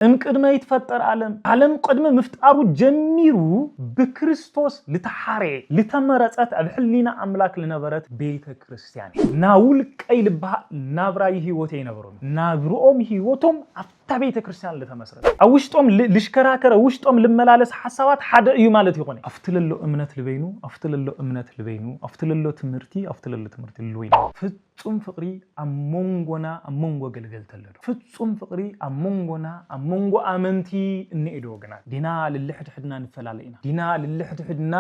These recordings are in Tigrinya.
እንቅድመ ይትፈጠር ዓለም ቅድመ ምፍጣሩ ጀሚሩ በክርስቶስ ለተሐረ ለተመረጸት አብሕሊና አምላክ ለነበረት ቤተ ክርስቲያን ናውል ቀይልባ ናብራይ ህይወት ይነበሩ ናብሮም ህይወቶም አፍታ ቤተ ክርስቲያን ለተመስረት አውሽጦም ልሽከራከረ ውሽጦም ልመላለስ ሐሳባት ሓደ እዩ ማለት ይሆነ አፍትለሎ እምነት ልበይኑ አፍትለሎ ትምርቲ ልወይኑ ፍጹም ፍቅሪ አሞንጎና አሞንጎ ገልገልተለዶ ፍጹም ፍቅሪ አሞንጎና አሞንጎ አመንቲ እንኤዶ ወገናት ዲና ለልሕድሕድና ንፈላለይና ዲና ለልሕድሕድና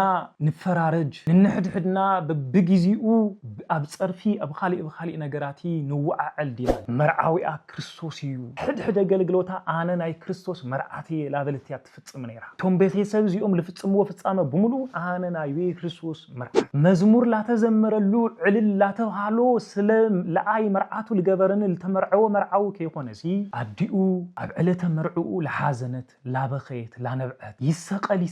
ንፈራረጅ ንሕድሕድና በብግዚኡ ኣብ ጸርፊ ኣብ ኻሊእ ነገራቲ ንዋዓል ዲና መርዓዊኣ ክርስቶስ እዩ ሕድሕደ ገልግሎታ አነ ናይ ክርስቶስ መርዓቲ ላበለትያ ትፍጽም ነይራ ቶም ቤተሰብ እዚኦም ልፍጽምዎ ፍጻመ ብሙሉ አነ ናይ ክርስቶስ መርዓቲ መዝሙር ላተዘመረሉ ዕልል ላተባሃሎ ስለ ለአይ መርዓቱ ልገበረን ልተመርዓዎ መርዓው ከይኾነሲ አዲኡ ኣብ ዕለተ መርዑኡ ለሐዘነት ላበኸየት ላነብዐት ይሰቀል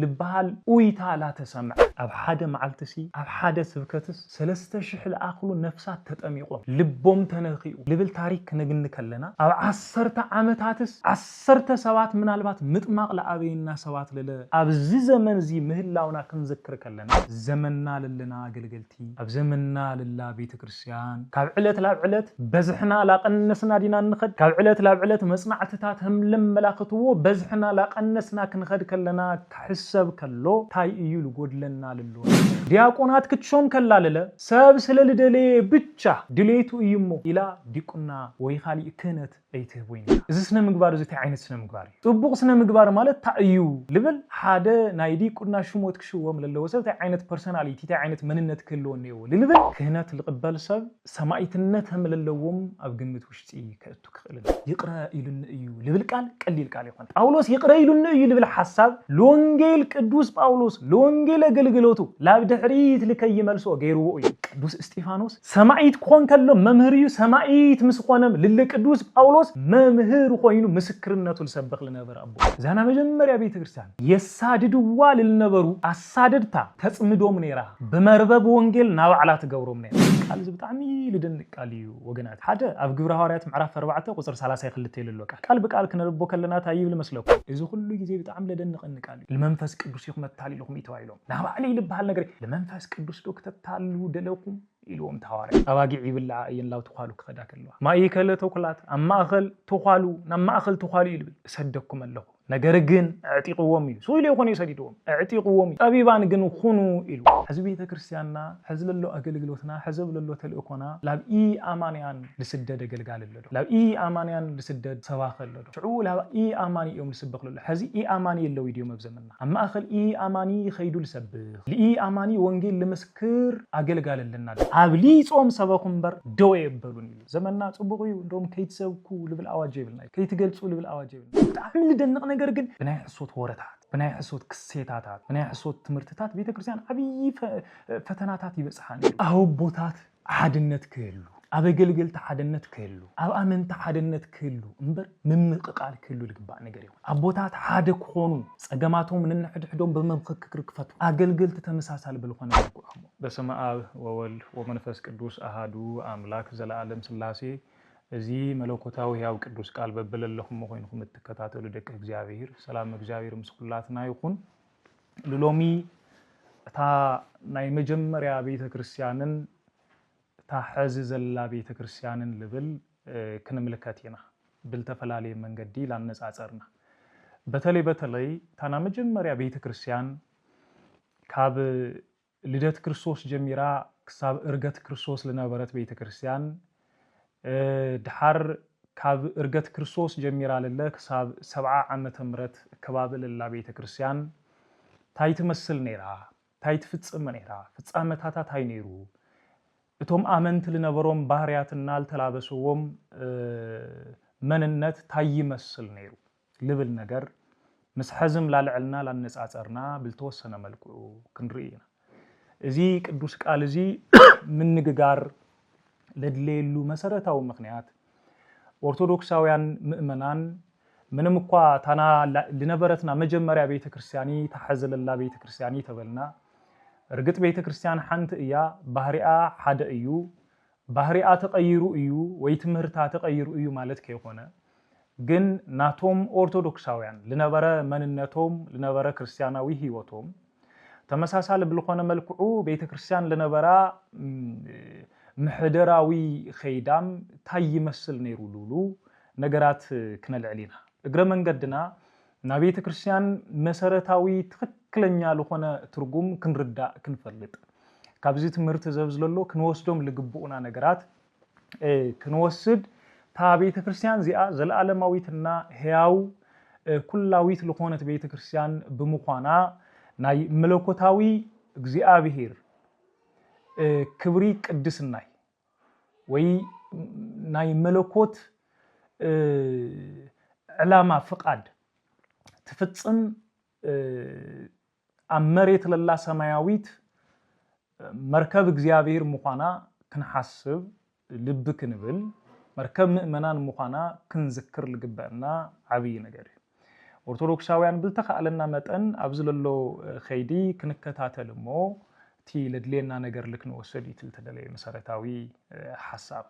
ልባሃል ኡይታ ላተሰምዕ ኣብ ሓደ መዓልትሲ ኣብ ሓደ ስብከትስ 3000 ለአኽሉ ነፍሳት ተጠሚቆም ልቦም ተነኺኡ ልብል ታሪክ ክነግን ከለና ኣብ 10 ዓመታትስ 10 ሰባት ምናልባት ምጥማቅ ለአበይና ሰባት ለለ ኣብዚ ዘመን እዚ ምህላውና ክንዝክር ከለና ዘመንና ለለና አገልገልቲ ኣብ ዘመንና ለላ ቤተ ክርስቲያን ካብ ዕለት ላብ ዕለት በዝሕና ላቀነስና ዲና ንኸድ ካብ ዕለት ላብ ዕለት መጽናዕትታት ህምለም መላኽትዎ በዝሕና ላቀነስና ክንኸድ ከለና ክሕሰብ ከሎ ታይ እዩ ልጎድለና ልሎ ዲያቆናት ክትሾም ከላለለ ሰብ ስለልደለ ብቻ ድሌቱ እዩሞ ኢላ ዲቁና ወይ ኻሊእ ክህነት አይትህቦይና እዚ ስነ ምግባር እዚ ታይ ዓይነት ስነ ምግባር ጽቡቕ ስነ ምግባር ማለት ታእዩ ልብል ሓደ ናይ ዲቁና ሽሞት ክሽዎም ለለው ሰብ ታይ ዓይነት ፐርሰናሊቲ ታይ ዓይነት መንነት ክህልዎ ነይዎ ልብል ክህነት ልቅበል ሰብ ሰማይትነት ህምለለዎም ኣብ ግምት ውሽጢ ከእቱ ክኽእል ይቅረ ኢሉን እዩ ልብል ቃል ቀሊል ቃል ይኾን ጳውሎስ ይቅረ ኢሉን እዩ ልብል ሐሳብ ለወንጌል ቅዱስ ጳውሎስ ለወንጌል አገልግሎቱ ላብ ድሕሪት ልከይ መልሶ ገይርዎ እዩ ቅዱስ እስጢፋኖስ ሰማይት ኮን ከሎ መምህር እዩ ሰማይት ምስኾነም ልለ ቅዱስ ጳውሎስ መምህር ኮይኑ ምስክርነቱ ልሰብኽ ለነበር አቦ ዛና መጀመሪያ ቤተ ክርስቲያን የሳድድዋ ልነበሩ አሳድድታ ተጽምዶም ነይራ በመርበብ ወንጌል ናባዕላ ትገብሮም ነይራ ቃል ዝብጣዕሚ ልደንቅ ቃል እዩ ወገናት ሓደ ኣብ ግብረ ሐዋርያት ምዕራፍ 4 ቁጥር 32 ይልሎ ቃል በቃል ክነርቦ ከለና ታይብል መስለኩ እዚ ሁሉ ጊዜ በጣም ለደንቅን ቃል ለመንፈስ ቅዱስ ይኹም ተታሊልኩም ይተዋይሎም ናባዕላ ይልባል ነገር ለመንፈስ ቅዱስ ዶክተታሉ ደለኩም ኢሎም ተዋሪ አባጊዕ ይብላ የንላው ተኳሉ ከዳ ከለዋ ማይከለ ተኩላት አማእኸል ተኳሉ ናማእኸል ተኳሉ ይብል ሰደኩም አለሁ ነገር ግን አዕጢቅዎም እዩ ሶይለ ይኮን ይሰዲዶም አዕጢቅዎም ጠቢባን ግን ሁኑ ኢሉ ሕዝብ ቤተ ክርስቲያንና ሕዝለሎ አገልግሎትና ሕዝብለሎ ተልእኮና ላብኢ አማንያን ልስደድ አገልጋለሎ ላብኢ አማንያን ልስደድ ሰባኸለሎ ሽዑ ላብኢ አማንዮም ልስበኽለሎ ሕዚ ኢ አማኒ የለው ይዲዮም በዘመንና አማእኸል ኢ አማኒ ኸይዱ ልሰብኽ ለኢ አማኒ ወንጌል ለመስክር አገልጋለልና አብሊ ጾም ሰበኹም በር ደው ይበሉን ይሉ ዘመንና ጽቡቕ እዩ እንደውም ከይትሰብኩ ልብል አዋጅ ይብልና ከይትገልጹ ልብል አዋጅ ይብልና በጣም ልደንቅ ነገር ግን ብናይ ሕሶት ወረታት ብናይ ሕሶት ክሴታታት ብናይ ሕሶት ትምህርትታት ቤተ ክርስቲያን አብይ ፈተናታት ይበጽሓን አው ቦታት ሓድነት ክህሉ ኣብ አገልግልታ ሓድነት ክህሉ ኣብ ኣመንታ ሓድነት ክህሉ እምበር ምምቅቃል ክህሉ ልግባእ ነገር ይሁን ኣቦታት ሓደ ክኾኑ ጸገማቶም ንንሕድሕዶም በመምክክር ክፈቱ አገልግልት ተመሳሳል ብልኾነ ይቆሙ በስመ አብ ወወልድ ወመንፈስ ቅዱስ አሃዱ አምላክ ዘለዓለም ሥላሴ እዚ መለኮታዊ ያው ቅዱስ ቃል በበለለኹም ኮይንኩም ተከታተሉ ደቀ እግዚአብሔር ሰላም እግዚአብሔር ምስኩላትና ይሁን ለሎሚ ታ ናይ መጀመሪያ ቤተ ክርስቲያንን ታሐዝ ዘላ ቤተ ክርስቲያንን ልብል ክንምልከትና ብልተፈላለየ መንገዲ ላነጻጸርና በተለይ ታና መጀመሪያ ቤተ ክርስቲያን ካብ ልደት ክርስቶስ ጀሚራ ክሳብ እርገት ክርስቶስ ለነበረት ቤተ ክርስቲያን ድሓር ካብ እርገት ክርስቶስ ጀሚራ ለለ ክሳብ 70 ዓመተ ምህረት ከባብ ለላ ቤተ ክርስቲያን ታይ ትመስል ነይራ ታይ ትፍጽም ነይራ ፍጻመታታ ታይ ነይሩ እቶም አመንት ለነበሮም ባህሪያትና አልተላበሰዎም መንነት ታይ ይመስል ነይሩ ልብል ነገር መስሐዝም ላልዕልና ላነጻጸርና ብልተወሰነ መልኩ ክንርኢና እዚ ቅዱስ ቃል እዚ ምን ንግጋር ለድሌሉ መሰረታው ምክንያት ኦርቶዶክሳውያን ምእመናን ምንም እንኳ ታና ለነበረትና መጀመሪያ ቤተ ክርስቲያኒ ተሐዘለላ ቤተ ክርስቲያኒ ተበልና እርግጥ ቤተ ክርስቲያን ሓንቲ እያ ባህሪኣ ሓደ እዩ ባህሪኣ ተቀይሩ እዩ ወይ ትምህርታ ተቀይሩ እዩ ማለት ከይኾነ ግን ናቶም ኦርቶዶክሳውያን ለነበረ መንነቶም ለነበረ ክርስቲያናዊ ህይወቶም ተመሳሳለ ብልኾነ መልክዑ ቤተክርስቲያን ለነበራ ምሕደራዊ ኸይዳም ታይ ይመስል ነይሩ ሉሉ ነገራት ክነልዕሊና እግረ መንገድና ና ቤተክርስቲያን መሰረታዊ ትክክለኛ ለኾነ ትርጉም ክንርዳእ ክንፈልጥ ካብዚ ትምህርት ዘብዝለሎ ክንወስዶም ለግቡኡና ነገራት ክንወስድ ታ ቤተክርስቲያን ዚኣ ዘለዓለማዊትና ህያው ኩላዊት ለኾነት ቤተክርስቲያን ብምዃና ናይ መለኮታዊ እግዚአብሔር ክብሪ ቅድስናይ ወይ ናይ መለኮት ዕላማ ፍቃድ ትፍጽም አመሬት ለላ ሰማያዊት መርከብ እግዚአብሔር ምዃና ክንሐስብ ልብ ክንብል መርከብ ምእመናን ምዃና ክንዝክር ልግበአና ዓብይ ነገር ኦርቶዶክሳውያን ብልተኻለና መጠን ኣብዝለሎ ኸይዲ ክንከታተልሞ ቲ ለድሌና ነገር ልክንወሰድ ይትል ተደለየ መሰረታዊ ሐሳብ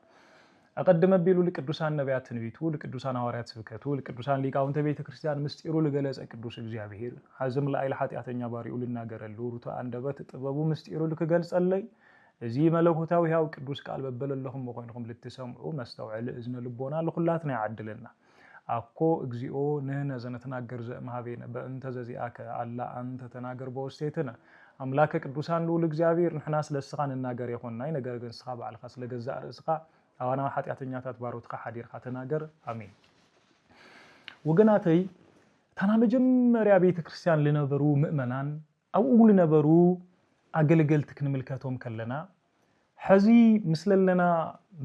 أقدم بيلو لقدوسان نبيات تنبيتو لقدوسان حواريات سبكتو لقدوسان ሊቃውንተ ቤተክርስቲያን ምስጢሩ ለገለጸ ቅዱስ እግዚአብሔር ሐዘም ላይ ለኃጢአተኛ ባሪኡ ልናገረሉ ሩታ አንደበት ጥበቡ ምስጢሩ ልከገልጸለይ እዚ መለኮታዊ ያው ቅዱስ ቃል በበለለሁም መኾንኩም ልትሰምዑ መስተውዕል እዝነ ልቦና ለኹላትና ያዓድልና አኮ እግዚኦ ነነ ዘነተናገር ዘማሃቤነ በእንተ ዘዚአከ አላ አንተ ተናገር በውስቴተና አምላከ ቅዱሳን ሉል እግዚአብሔር ንሕና ስለስኻን እናገር ይሆንናይ ነገር ግን ስኻ በዓልኻ ስለገዛ ርስኻ አዋና ኃጢአተኛታት ባሮትካ ሐዲርካ ተናገር አሜን ወገናተይ ታና መጀመሪያ ቤተክርስቲያን ለነበሩ ምእመናን አው ለነበሩ አገልገልት ክንምልከቶም ከለና ሐዚ ምስለለና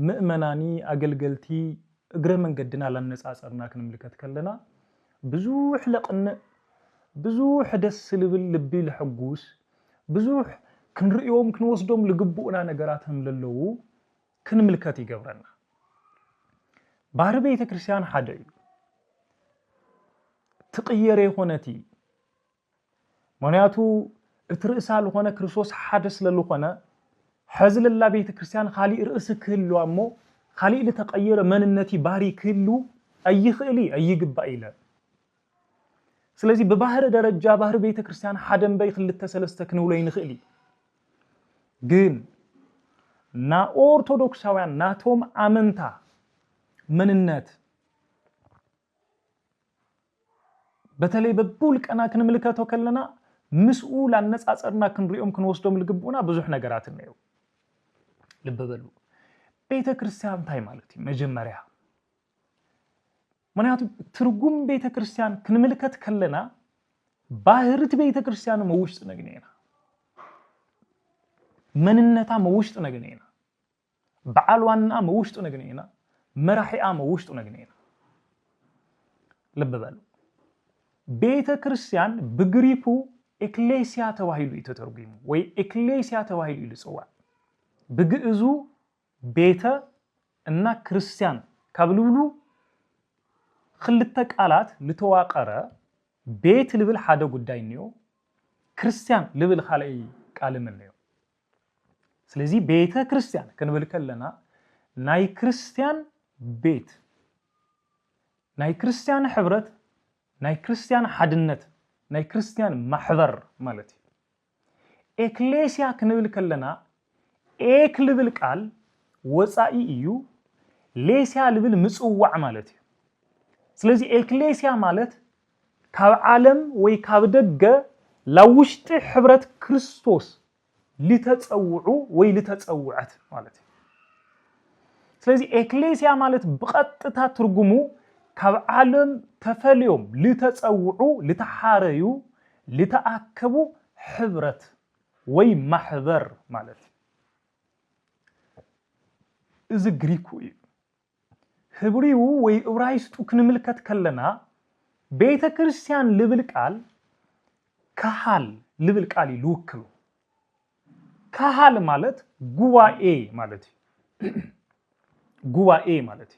ምእመናኒ አገልገልቲ እግረ መንገድና ለነጻጸርና ክንምልከት ከለና ብዙ ሕለቅነ ብዙ ደስ ልብል ልቢ ለሐጉስ ብዙ ክንርዮም ክንወስዶም ለግቡኡና ነገራትም ለለው ክንምልከት ይገብረና ባህር ቤተክርስቲያን ሓደ ትቅየረ ሆነቲ ምክንያቱ እትርእሳል ሆነ ክርስቶስ ሓደ ስለልኾነ ሐዝለላ ቤተክርስቲያን ኻሊ ርእስ ክህሉ አሞ ኻሊ ለተቀየረ መንነቲ ባህሪ ክህሉ አይኽእሊ አይግባእ ኢለ ስለዚህ በባህር ደረጃ ባህር ቤተክርስቲያን ሓደም በይ ክልተ ሰለስተ ክንውለይ ንኽእሊ ግን ና ኦርቶዶክሳውያን ናቶም አመንታ መንነት በተለይ በቡል ቀና ክንምልከተው ከለና مسؤول عن الناس أصرنا كنريهم كنوصلهم لجبونا بزح نجارات النيو لببلو بيت كريستيان تاي مالتي مجمرها منياتو ترجم بيت كريستيان كنملكت كلنا باهرت بيت كريستيان موجت نجنينا من النتا موجت نجنينا بعلوانا موجت نجنينا مرحئا موجت نجنينا لببلو بيت كريستيان بجريبو إكليسيا تواهيلو يتترجمو وي إكليسيا تواهيلو يلصوا بجئزو بيتا إننا كريستيان كابلولو خلتك آلات لتواقرة بيت لبل حدا قداينيو كريستيان لبل خالي كالمنيو سلزي بيتا كريستيان كنبل كلنا ناي كريستيان بيت ناي كريستيان حبرت ناي كريستيان حدنت ناي كريستيان محضر مالتي إكليسيا كنبل كلنا إيك لبل قال وصائي إيو ليسيا لبل مسؤوع مالتي سلزي إكليسيا مالت كاب عالم وي كاب دقة لوشت حبرت كريستوس لتتصوعو وي لتتصوعت مالتي سلزي إكليسيا مالت بقطتا ترجمو كاب عالم تفليوم لتتصوعو لتحاريو لتأكبو حبرت وي محضر مالتي إذا غريكوي هبريو وي إبرايستو كنملكت كلنا بيت كريستيان لبلقال كحال لبلقال يلوكلو كحال مالت غواኤ مالتي غواኤ مالتي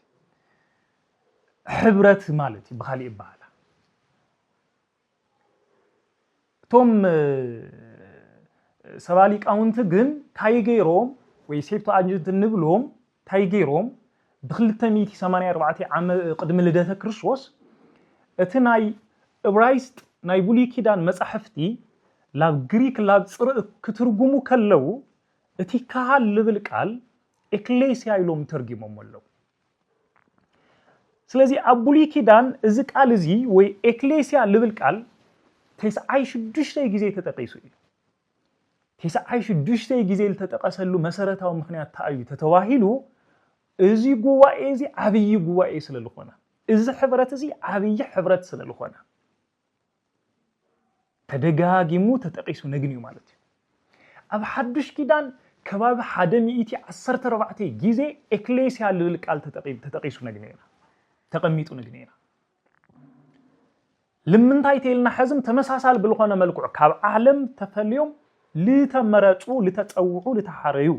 حبرت مالتي بخالي بحالا توم سباليك أونت جن تايجيروم ويسيبتو أنجت النبلوم تايجيروم ب284 عام قدم لدته كريستوس اتناي ابرايست ناي بولي كيدان مصحفتي لاب غريك لاب صر كترغمو كلو اتي كال لبل قال اكليسيا يلوم ترجمو مولو ስለዚህ አቡሊ ኪዳን እዚ ቃል እዚ ወይ ኤክሌሲያ ልብል ቃል ተሳይሽዱሽተ ጊዜ ተጠቀይሱ እዩ ተሳይሽዱሽተ ጊዜ ተጠቀሰሉ መሰረታው ምክንያት ታዩ ተተዋሂሉ እዚ ጉባኤ እዚ አብይ ጉባኤ ስለልኾነ እዚ ሕብረት እዚ አብይ ሕብረት ስለልኾነ ተደጋጊሙ ተጠቀይሱ ነግኒው ማለት እዩ አብ ሐዱሽ ኪዳን ከባቢ 114 ጊዜ ኤክሌሲያ ልብል ቃል ተጠቀይሱ ነግኒውና ተቀሚጡ ነግኒና ለምንታይ ተይልና حزم ተመሳሳል ብልኾነ መልኩዕ ካብ ዓለም ተፈልዮም ለተመረጹ ለተጸውዑ ለተሐረዩ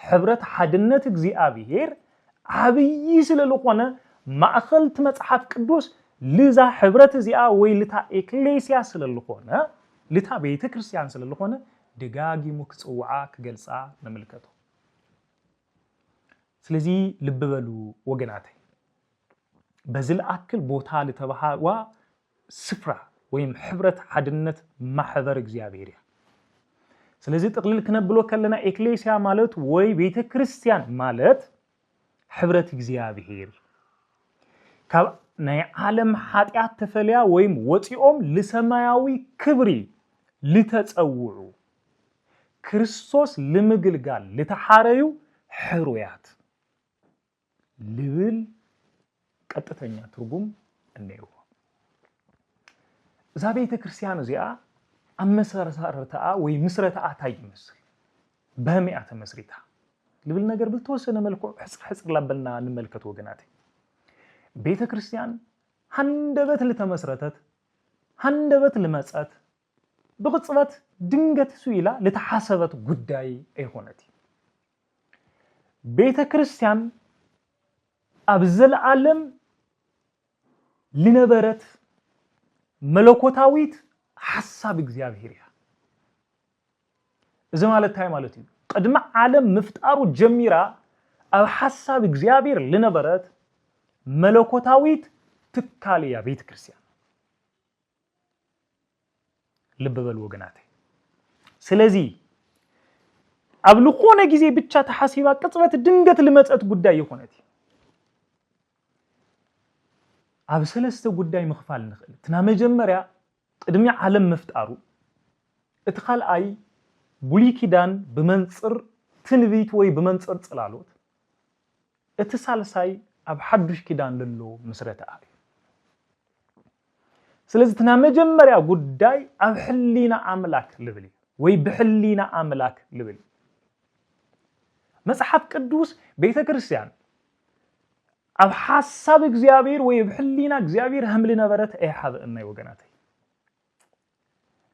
ሕብረት ሓድነት እግዚአብሔር አብይ ስለልኾነ ማእኸልት መጽሐፍ ቅዱስ ለዛ ሕብረት እዚኣ ወይ ለታ ኤክሌሲያ ስለልኾነ ለታ ቤተ ክርስቲያን ስለልኾነ ደጋጊሙ ክጽውዓ ክገልጻ ነምልከቱ ስለዚ ልብ በሉ ወገናት በዝል አክል ቦታ ለተባሃዋ ስፍራ ወይም ሕብረት ሓድነት ማህበር እግዚአብሔር ስለዚህ ጥቅልል ከነብሎ ከለና ኤክሌሲያ ማለት ወይ ቤተ ክርስቲያን ማለት ሕብረት እግዚአብሔር ካብ ናይ ዓለም ኃጢአት ተፈልያ ወይም ወጪኦም ለሰማያዊ ክብሪ ለተጸውዑ ክርስቶስ ለምግልጋል ለተሐረዩ ሕሩያት ልብል ቀጥተኛ ትርጉም እንየው እዛ ቤተ ክርስቲያን እዚኣ አመሰረታአ ወይ ምስረታአ ታይመስል በሚያ ተመስሪታ ልብል ነገር ብልተወሰነ መልኩ ሕጽር ለበልና እንመልከት ወገናት ቤተ ክርስቲያን ሃንደበት ለተመስረተት ሃንደበት ለመጻት በቅጽበት ድንገት ሱይላ ለተሐሰበት ጉዳይ አይሆነቲ ቤተ ክርስቲያን አብዘል ዓለም لنبرت ملكوتاويت حساب እግዚአብሔር إذا مالتاي مالتي قدم عالم مفتارو جميرا أو حساب እግዚአብሔር لنبرت ملكوتاويت تكاليا بيت كريستيان لببل وغناتي ስለዚህ አብልቆነ ጊዜ ብቻ ተሐሲባ ቅጽበት ድንገት ለመጽት ጉዳይ ይሆነቲ አብሰለስተ ጉዳይ መخفال ንخل ትና መጀመሪያ ቅድሚ ዓለም መፍጣሩ እትኻልአይ ቡሊ ኪዳን በመንጽር ትንቢት ወይ በመንጽር ጽላሎት እትሳልሳይ አብ ሐዱሽ ኪዳን ለሎ መስረተ አይ ስለዚህ ትና መጀመሪያ ጉዳይ አብ ሕሊና አምላክ ልብል ወይ በሕሊና አምላክ ልብል መጽሐፍ ቅዱስ ቤተ ክርስቲያን أب حساب እግዚአብሔር ወይ በሕሊና እግዚአብሔር ህምል ነበረት አይሐብእና ይወገናት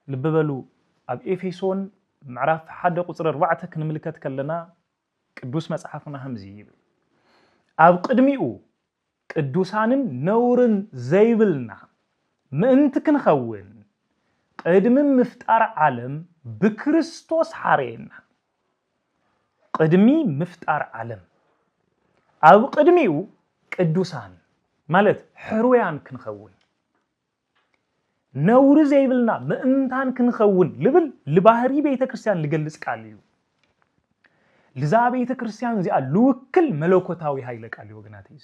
ልበበሉ አብ ኤፌሶን ምዕራፍ 1 ቁጥር 4 ክንምልከት ከለና ቅዱስ መጽሐፍና ህምዚ ይብል አብ ቅድሚኡ ቅዱሳንን ነውርን ዘይብልና ምእንት ክንኸውን ቅድም ምፍጣር ዓለም በክርስቶስ ሐሬና ቅድሚ ምፍጣር ዓለም አብ ቅድሚኡ ቅዱሳን ማለት ሕሩያን ክንኸውን ነውር ዘይብልና ምእንታን ክንኸውን ልብል ለባህሪ ቤተ ክርስቲያን ልገልጽ ቃል እዩ ለዛ ቤተ ክርስቲያን እዚኣ ልውክል መለኮታዊ ኃይለ ቃል ወገናት እዩ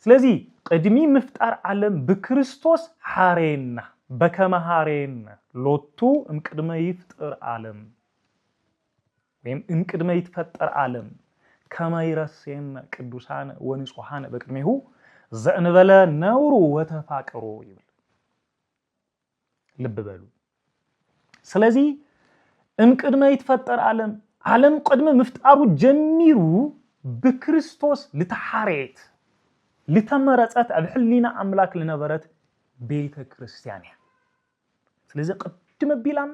ስለዚህ ቅድሚ ምፍጣር ዓለም በክርስቶስ ሐሬና በከመ ሐሬና ሎቱ እምቅድመ ይፍጠር ዓለም ወይም እምቅድመ ይፈጠር ዓለም كما يرسين قدوسان ونصحان بقدمه زنبل نور وتفاقروا يبل لب بلو ስለዚህ እምቅድመ ይተፈጠር ዓለም ቀድመ መፍጠሩ ጀሚሩ በክርስቶስ ለተሐሬት ለተመረጸት አብሕሊና አምላክ ለነበረት ቤተ ክርስቲያን ስለዚህ ቀድመ ቢላም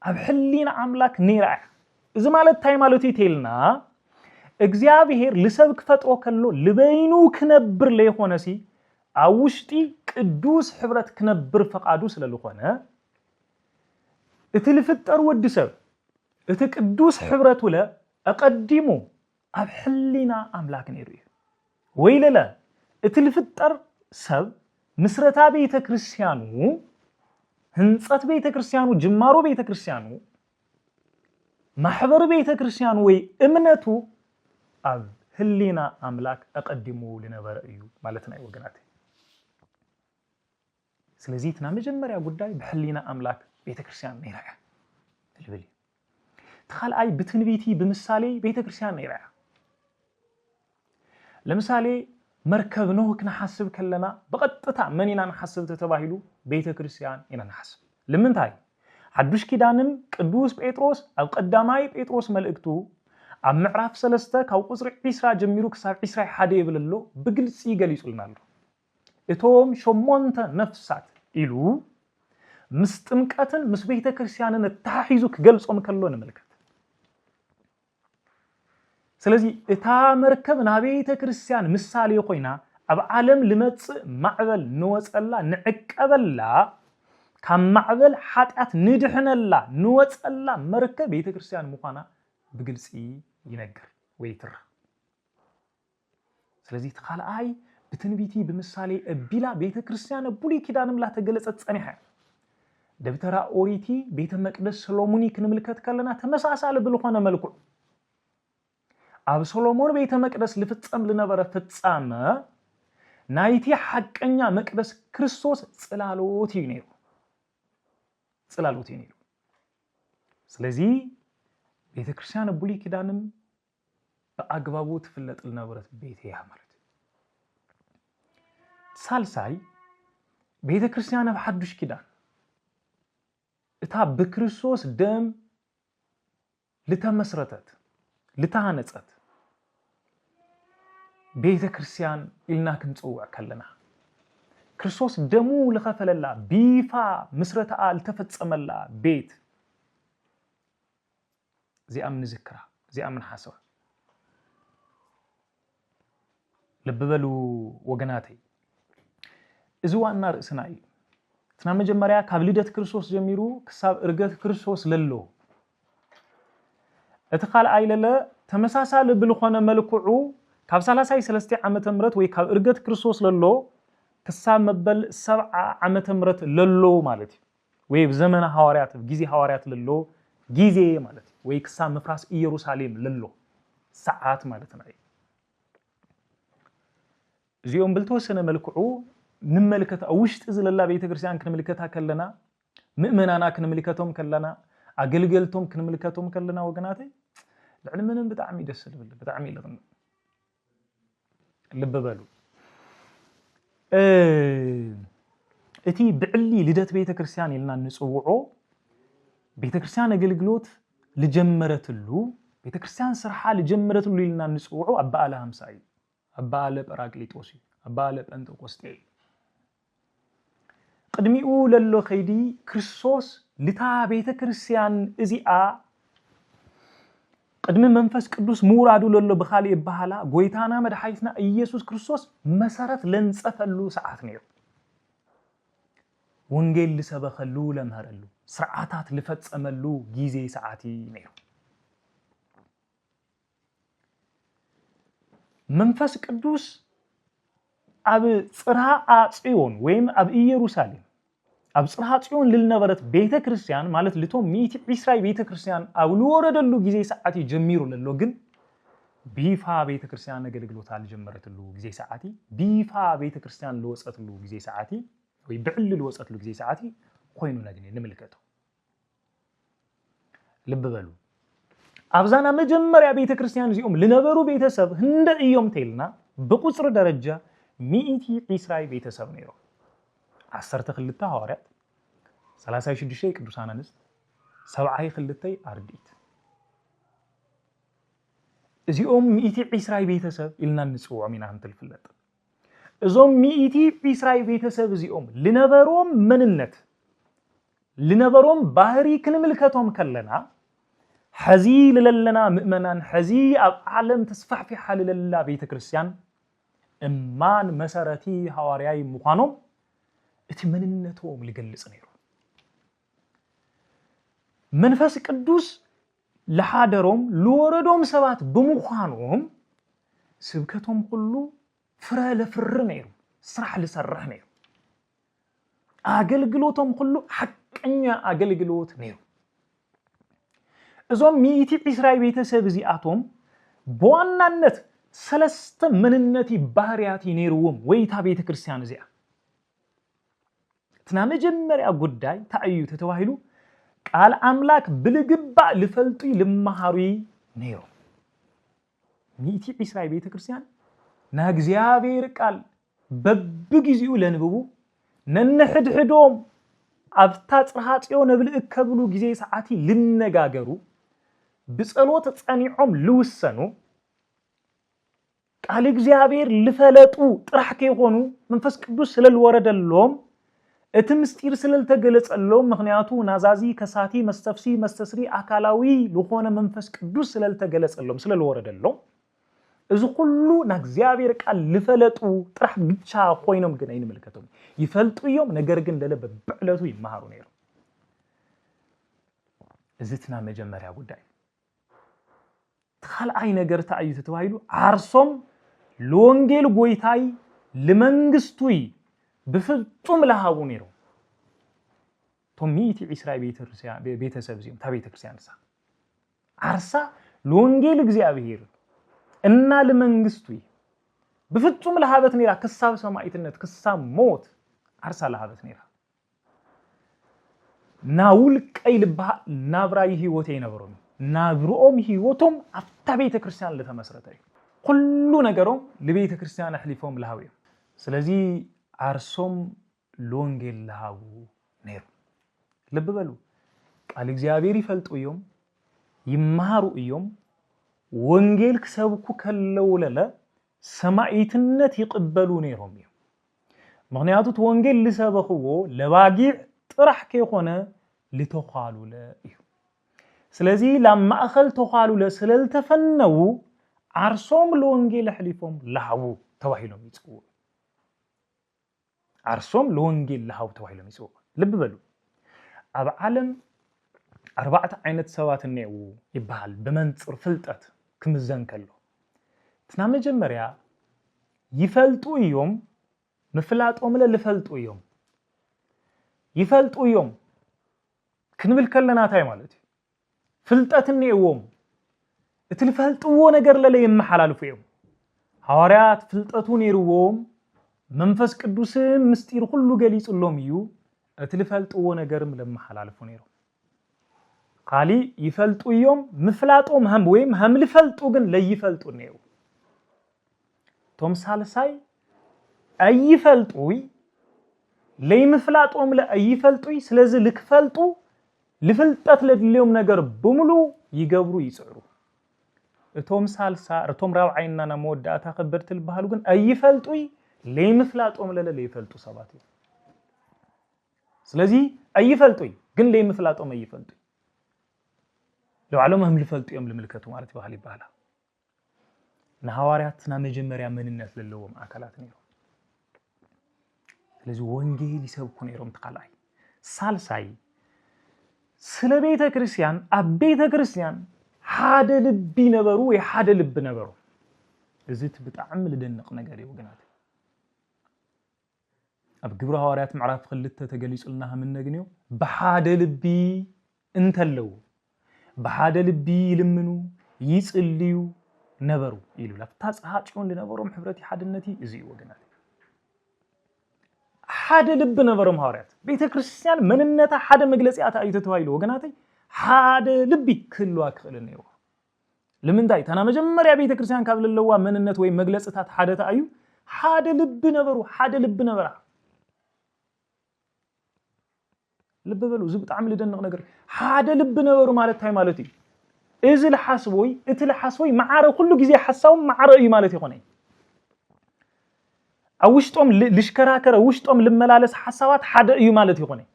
አብሕሊና አምላክ ኔራ እዚ ማለት ታይ ማለት ይተልና እግዚአብሔር ለሰብክ ፈጥሮ ከሎ ለበይኑ ክነብር ለይሆነሲ አውሽጢ ቅዱስ ሕብረት ክነብር ፈቃዱ ስለልኾነ እትልፍጠር ወድሰብ እት ቅዱስ ሕብረቱ ለአቀዲሙ أب حلينا أملاك نيروي ويلا لا اتلفتر سب مسرتا بيت كريستيانو هنصت بيت كريستيانو جمارو بيت كريستيانو محبر بيت كريستيانو وي امنتو أب حلينا أملاك أقدمو لنبر أيو مالتنا أي وقناتي سلازيتنا مجمريا قداي بحلينا أملاك بيت كريستيان نيرايا البلي تخال أي بتنبيتي بمثالي بيت كريستيان نيرايا لمثالي مركب نوح نحسب كلنا بقطتا منينا نحسب تتباهلو بيت كريستيان إنا نحسب لمنتاي حدوش كيدانم قدوس بيتروس أو قداماي بيتروس ملئكتو أم معرف سلسته كاو قصر عيسرا جميرو كسار عيسرا حادي بللو بقلس يقليسولنا له إتوم شمونت نفسات إلو مستمكاتن مس بيت كريستيانن التحيزو كقلصوم كلو نملكت سلازي اتا مركب نابيت كريستيان مثالي خوينا اب عالم لمص معبل نوصلا نعقبلا كم معبل حطات ندحنلا نوصلا مركب بيت كريستيان مخانا بغلصي ينغر ويتر سلازي تخال اي بتنبيتي بمثالي ابيلا بيت كريستيان بولي كيدانم لا تغلصت صنيحه دبترا اوريتي بيت مقدس سلوموني كنملكت كلنا تمساسال بالخونه ملكو أب سلومون بيت مقدس لفتصم لنبره فتصامه نايتي حقኛ مقدس ክርስቶስ ጽላሎት ይነሩ ስለዚህ ቤተ ክርስቲያን ቡሊ ኪዳንም በአግባቡ ትፍለጥ ለነበረት ቤት ያ ማለት ሳልሳይ ቤተ ክርስቲያን በሐዱሽ ኪዳን እታ በክርስቶስ ደም ለተመስረተት ለታነጸት ቤተ ክርስቲያን ኢልና ክንጽውዕ ከለና ክርስቶስ ደሙ ለኸፈለላ ቢፋ ምስረታ አልተፈጸመላ ቤት ዚአምን ዝክራ ዚአምን ሐሰብ ለበበሉ ወገናተይ እዝዋና ርእስና እዩ ትና መጀመሪያ ካብ ልደት ክርስቶስ ጀሚሩ ክሳብ እርገት ክርስቶስ ለሎ اتخال ايلله تمساسال بالخونه ملكعو كاب 33 عامه امرت وي كاب ارغت كريستوس للو كساب مبل 7 عامه امرت للو معناتي وي بزمن حواريات غيزي حواريات للو غيزي معناتي وي كساب مفراس يروشلم للو ساعات معناتنا اي زيوم بلتوسنه ملكعو نملكت اوشت ازللا بيت كريستيان كنملكتها كلنا مؤمنانا كنملكتهم كلنا አገልገልቶም ከንምልከቶም ከለና ወገናቴ ለዓለምንም በጣም ይደስል በጣም ይለጥም ልበበሉ እቲ ብዕሊ ልደት ቤተ ክርስቲያን ይልና ንጽውዖ ቤተ ክርስቲያን አገልግሎት ለጀመረትሉ ቤተ ክርስቲያን ስርሓ ለጀመረትሉ ይልና ንጽውዖ አባአለ 50 አባአለ ጰራቅሊጦስ አባአለ ጴንጤቆስጤ قدميو للو خيدي كريستوس لتا بيت كريستيان ازيا قدم منفس قدوس مورادو للو بخالي بحالا غويتانا مدحايتنا ኢየሱስ ክርስቶስ መሰረት ለንጸፈሉ ሰዓት ነው ወንጌል ለሰበከሉ ለምሃረሉ ስርዓታት ለፈጸመሉ ጊዜ ሰዓቲ ነው መንፈስ ቅዱስ አብ ጽርሃ ጽዮን ወይም አብ ኢየሩሳሌም አብ ጽርሃ ጽዮን ለነበረት ቤተ ክርስቲያን ማለት ለቶም ሚት እስራኤል ቤተ ክርስቲያን አብሉ ወረደሉ ጊዜ ሰዓቲ ጀሚሩ ለሎ ግን ቢፋ ቤተ ክርስቲያን አገልግሎት አልጀመረትሉ ጊዜ ሰዓቲ ቢፋ ቤተ ክርስቲያን ለወጸትሉ ጊዜ ሰዓቲ ወይ ብዕል ለወጸትሉ ጊዜ ሰዓቲ ኮይኑ ነገኒ ንምልከቱ ልበበሉ አብዛና መጀመሪያ ቤተ ክርስቲያን ዚኦም ለነበሩ ቤተሰብ እንደ እዮም ተይልና በቁጥር ደረጃ ሚኢቲ እስራኤል ቤተሰብ ነው 10 ክልተ ሐዋርያት 36 ቅዱሳን አንስት 70 ክልተ አርዲት እዚኦም ሚኢቲ እስራኤል ቤተሰብ ኢልና ንጽውዖ ሚና እንትልፍለጥ እዞም ሚኢቲ እስራኤል ቤተሰብ እዚኦም ለነበሮም መንነት ለነበሮም ባህሪ ክንምልከቶም ከለና حزي للنا مؤمنان حزي أب عالم تسفح في حال لله بيت كريستيان إمان مسارتي حوارياي مخانوم اتمننتهم لجلس نيرو منفس قدوس لحادروم لوردوم سبات بمخانوم سبكتهم كله فرا لفر نيرو سرح لسرح نيرو أجلجلوتهم كله حقنيا أجلجلوت نيرو إذا ميتي إسرائيل بيتسب زياتهم بواننت سلست مننتي بحرياتي نيروم ويتا بيت كريستيان زيا تنام جمريا ጉዳይ ታዩ ተተዋሂሉ ቃል አምላክ ብልግባ ልፈልጡ ለማሃሪ ነይሮ ሚቲ ኢስራኤል ቤተክርስቲያን ናግዚአብሔር ቃል በብግዚኡ ለንብቡ ነንሕድሕዶም አብታ ጽርሃጽዮ ነብል እከብሉ ጊዜ ሰዓቲ ልነጋገሩ በጸሎት ጸኒዖም ልውሰኑ ቃል እግዚአብሔር ልፈለጡ ጥራህ ከሆኑ መንፈስ ቅዱስ ስለልወረደሎም እትምስጢር ስለልተገለጸሎም ምክንያቱ ናዛዚ ከሳቲ መስተፍሲ መስተስሪ አካላዊ ለሆነ መንፈስ ቅዱስ ስለልተገለጸሎም ስለልወረደሎም እዚ ሁሉ ናግዚአብሔር ቃል ልፈለጡ ጥራህ ብቻ ኮይኖም ግን አይንመልከቶም ይፈልጡዮም ነገር ግን ለለበ በዕለቱ ይማሩ ነይሩ እዚትና መጀመሪያ ጉዳይ ተኻልአይ ነገር ታዩ ተተዋሂሉ አርሶም ለወንጌል ጎይታይ ለመንግስቱይ بفطوم لهابو نيرو توميتي إسرائيل بيتسب زيهم تا بيتكريستيان سا عرسا لونجيل እግዚአብሔር እና ለመንግስቱይ بفطوم لهابت نيرا كساب سمايتነት كساب موت عرسا لهابت نيرا ናውል ቀይልባ ናብራይ ህይወቴ ነበሩም ናብሩኦም ህይወቶም አፍታ ቤተክርስቲያን ለተመስረተይ ሁሉ ነገሮም ለቤተክርስቲያን አህሊፎም ለሃዊም ስለዚህ አርሶም ሎንጌል ለሃቡ ነይሩ ለበበሉ ቃል እግዚአብሔር ይፈልጡዮም ይማሩ እዮም ወንጌል ከሰብኩ ከለውለለ ሰማይትነት ይቀበሉ ነይሮም ምክንያቱም ወንጌል ለሰበخو ለባጊዕ ጥራህ ከሆነ ለተኻሉለ እዩ ስለዚህ ለማእኸል ተኻሉለ ስለልተፈነው አርሶም ለወንጌል አህሊፎም ለሃቡ ተዋሂሎም ይጽው አርሶም ለወንጌል ለሃው ተዋሂሎም ይጽው ልብ በሉ አብ ዓለም አርባዕተ አይነት ሰባት ነው ይባል በመንጽር ፍልጠት ክምዘን ከሎ ትና መጀመሪያ ይፈልጡ እዮም መፍላጦም ለልፈልጡ እዮም ይፈልጡ እዮም ክንብል ከለና ታይ ማለት ፍልጠት ነውም እትልፈልጡዎ ነገር ለለ ይመሐላልፉ እዮም ሐዋርያት ፍልጠቱን ይሩዎም መንፈስ ቅዱስ ምስጢር ሁሉ ገሊጽሎም እዩ እትልፈልጡዎ ነገርም ለመሐላልፉ ነይሩ ቃሊ ይፈልጡ እዮም ምፍላጦም ህም ወይም ህም ልፈልጡ ግን ለይፈልጡ ነው ቶምሳልሳይ አይፈልጡይ ለይምፍላጦም ለይፈልጡይ ስለዚህ ልክፈልጡ ልፍልጠት ለድልዮም ነገር በሙሉ ይገብሩ ይጽሩ ቶምሳልሳ ቶም ራውዓይና ናመወዳታ ከበርትል ባህሉ ግን አይፈልጡይ ለይምፍላጦም ለይፈልጡ ሰባት ስለዚህ አይፈልጡይ ግን ለይምፍላጦም አይፈልጡይ ለዓለም ህም ልፈልጡዮም ለምልከቱ ማለት ባህል ይባላል ናሐዋርያትና መጀመሪያ ምንነት ለለውም አካላት ነው ስለዚህ ወንጌል ይሰብኩ ነይሮም ተቃላይ ሳልሳይ ስለ ቤተ ክርስቲያን አቤተ ክርስቲያን ሓደ ልብ ነበሩ የሓደ ልብ ነበሩ እዚት በጣም ልደንቅ ነገር ይወገናት አብ ግብረ ሐዋርያት ምዕራፍ 2 ተገሊጹልና ምን ነግኒው በሓደ ልቢ እንተለው በሓደ ልቢ ይልምኑ ይጽልዩ ነበሩ ይሉ ለፍታ ጻሃጭውን ለነበሩም ህብረት ይሓድነቲ እዚ ይወገናት ሓደ ልብ ነበሩም ሐዋርያት ቤተ ክርስቲያን ምንነታ ሓደ መግለጽያታ አይተተዋይሉ ወገናተይ ሓደ ልቢ ክልዋ ክልነው ለምንታይ ታና መጀመሪያ ቤተ ክርስቲያን ካብለለዋ ምንነት ወይ መግለጽታት ሓደ ታዩ ሓደ ልብ ነበሩ ሓደ ልብ ነበራ ልብ በሉ እዚ በጣም ልደንቅ ነገር ሓደ ልብ ነበሩ ማለት ታይ ማለት እዩ እዚ ለሐስቦይ እቲ ለሐስቦይ ማዓረ ሁሉ ጊዜ ሐሳውም ማዓረ እዩ ማለት ይሆነኝ አውሽጦም ልሽከራከረ ውሽጦም ልመላለስ ሐሳባት ሓደ እዩ ማለት ይሆነኝ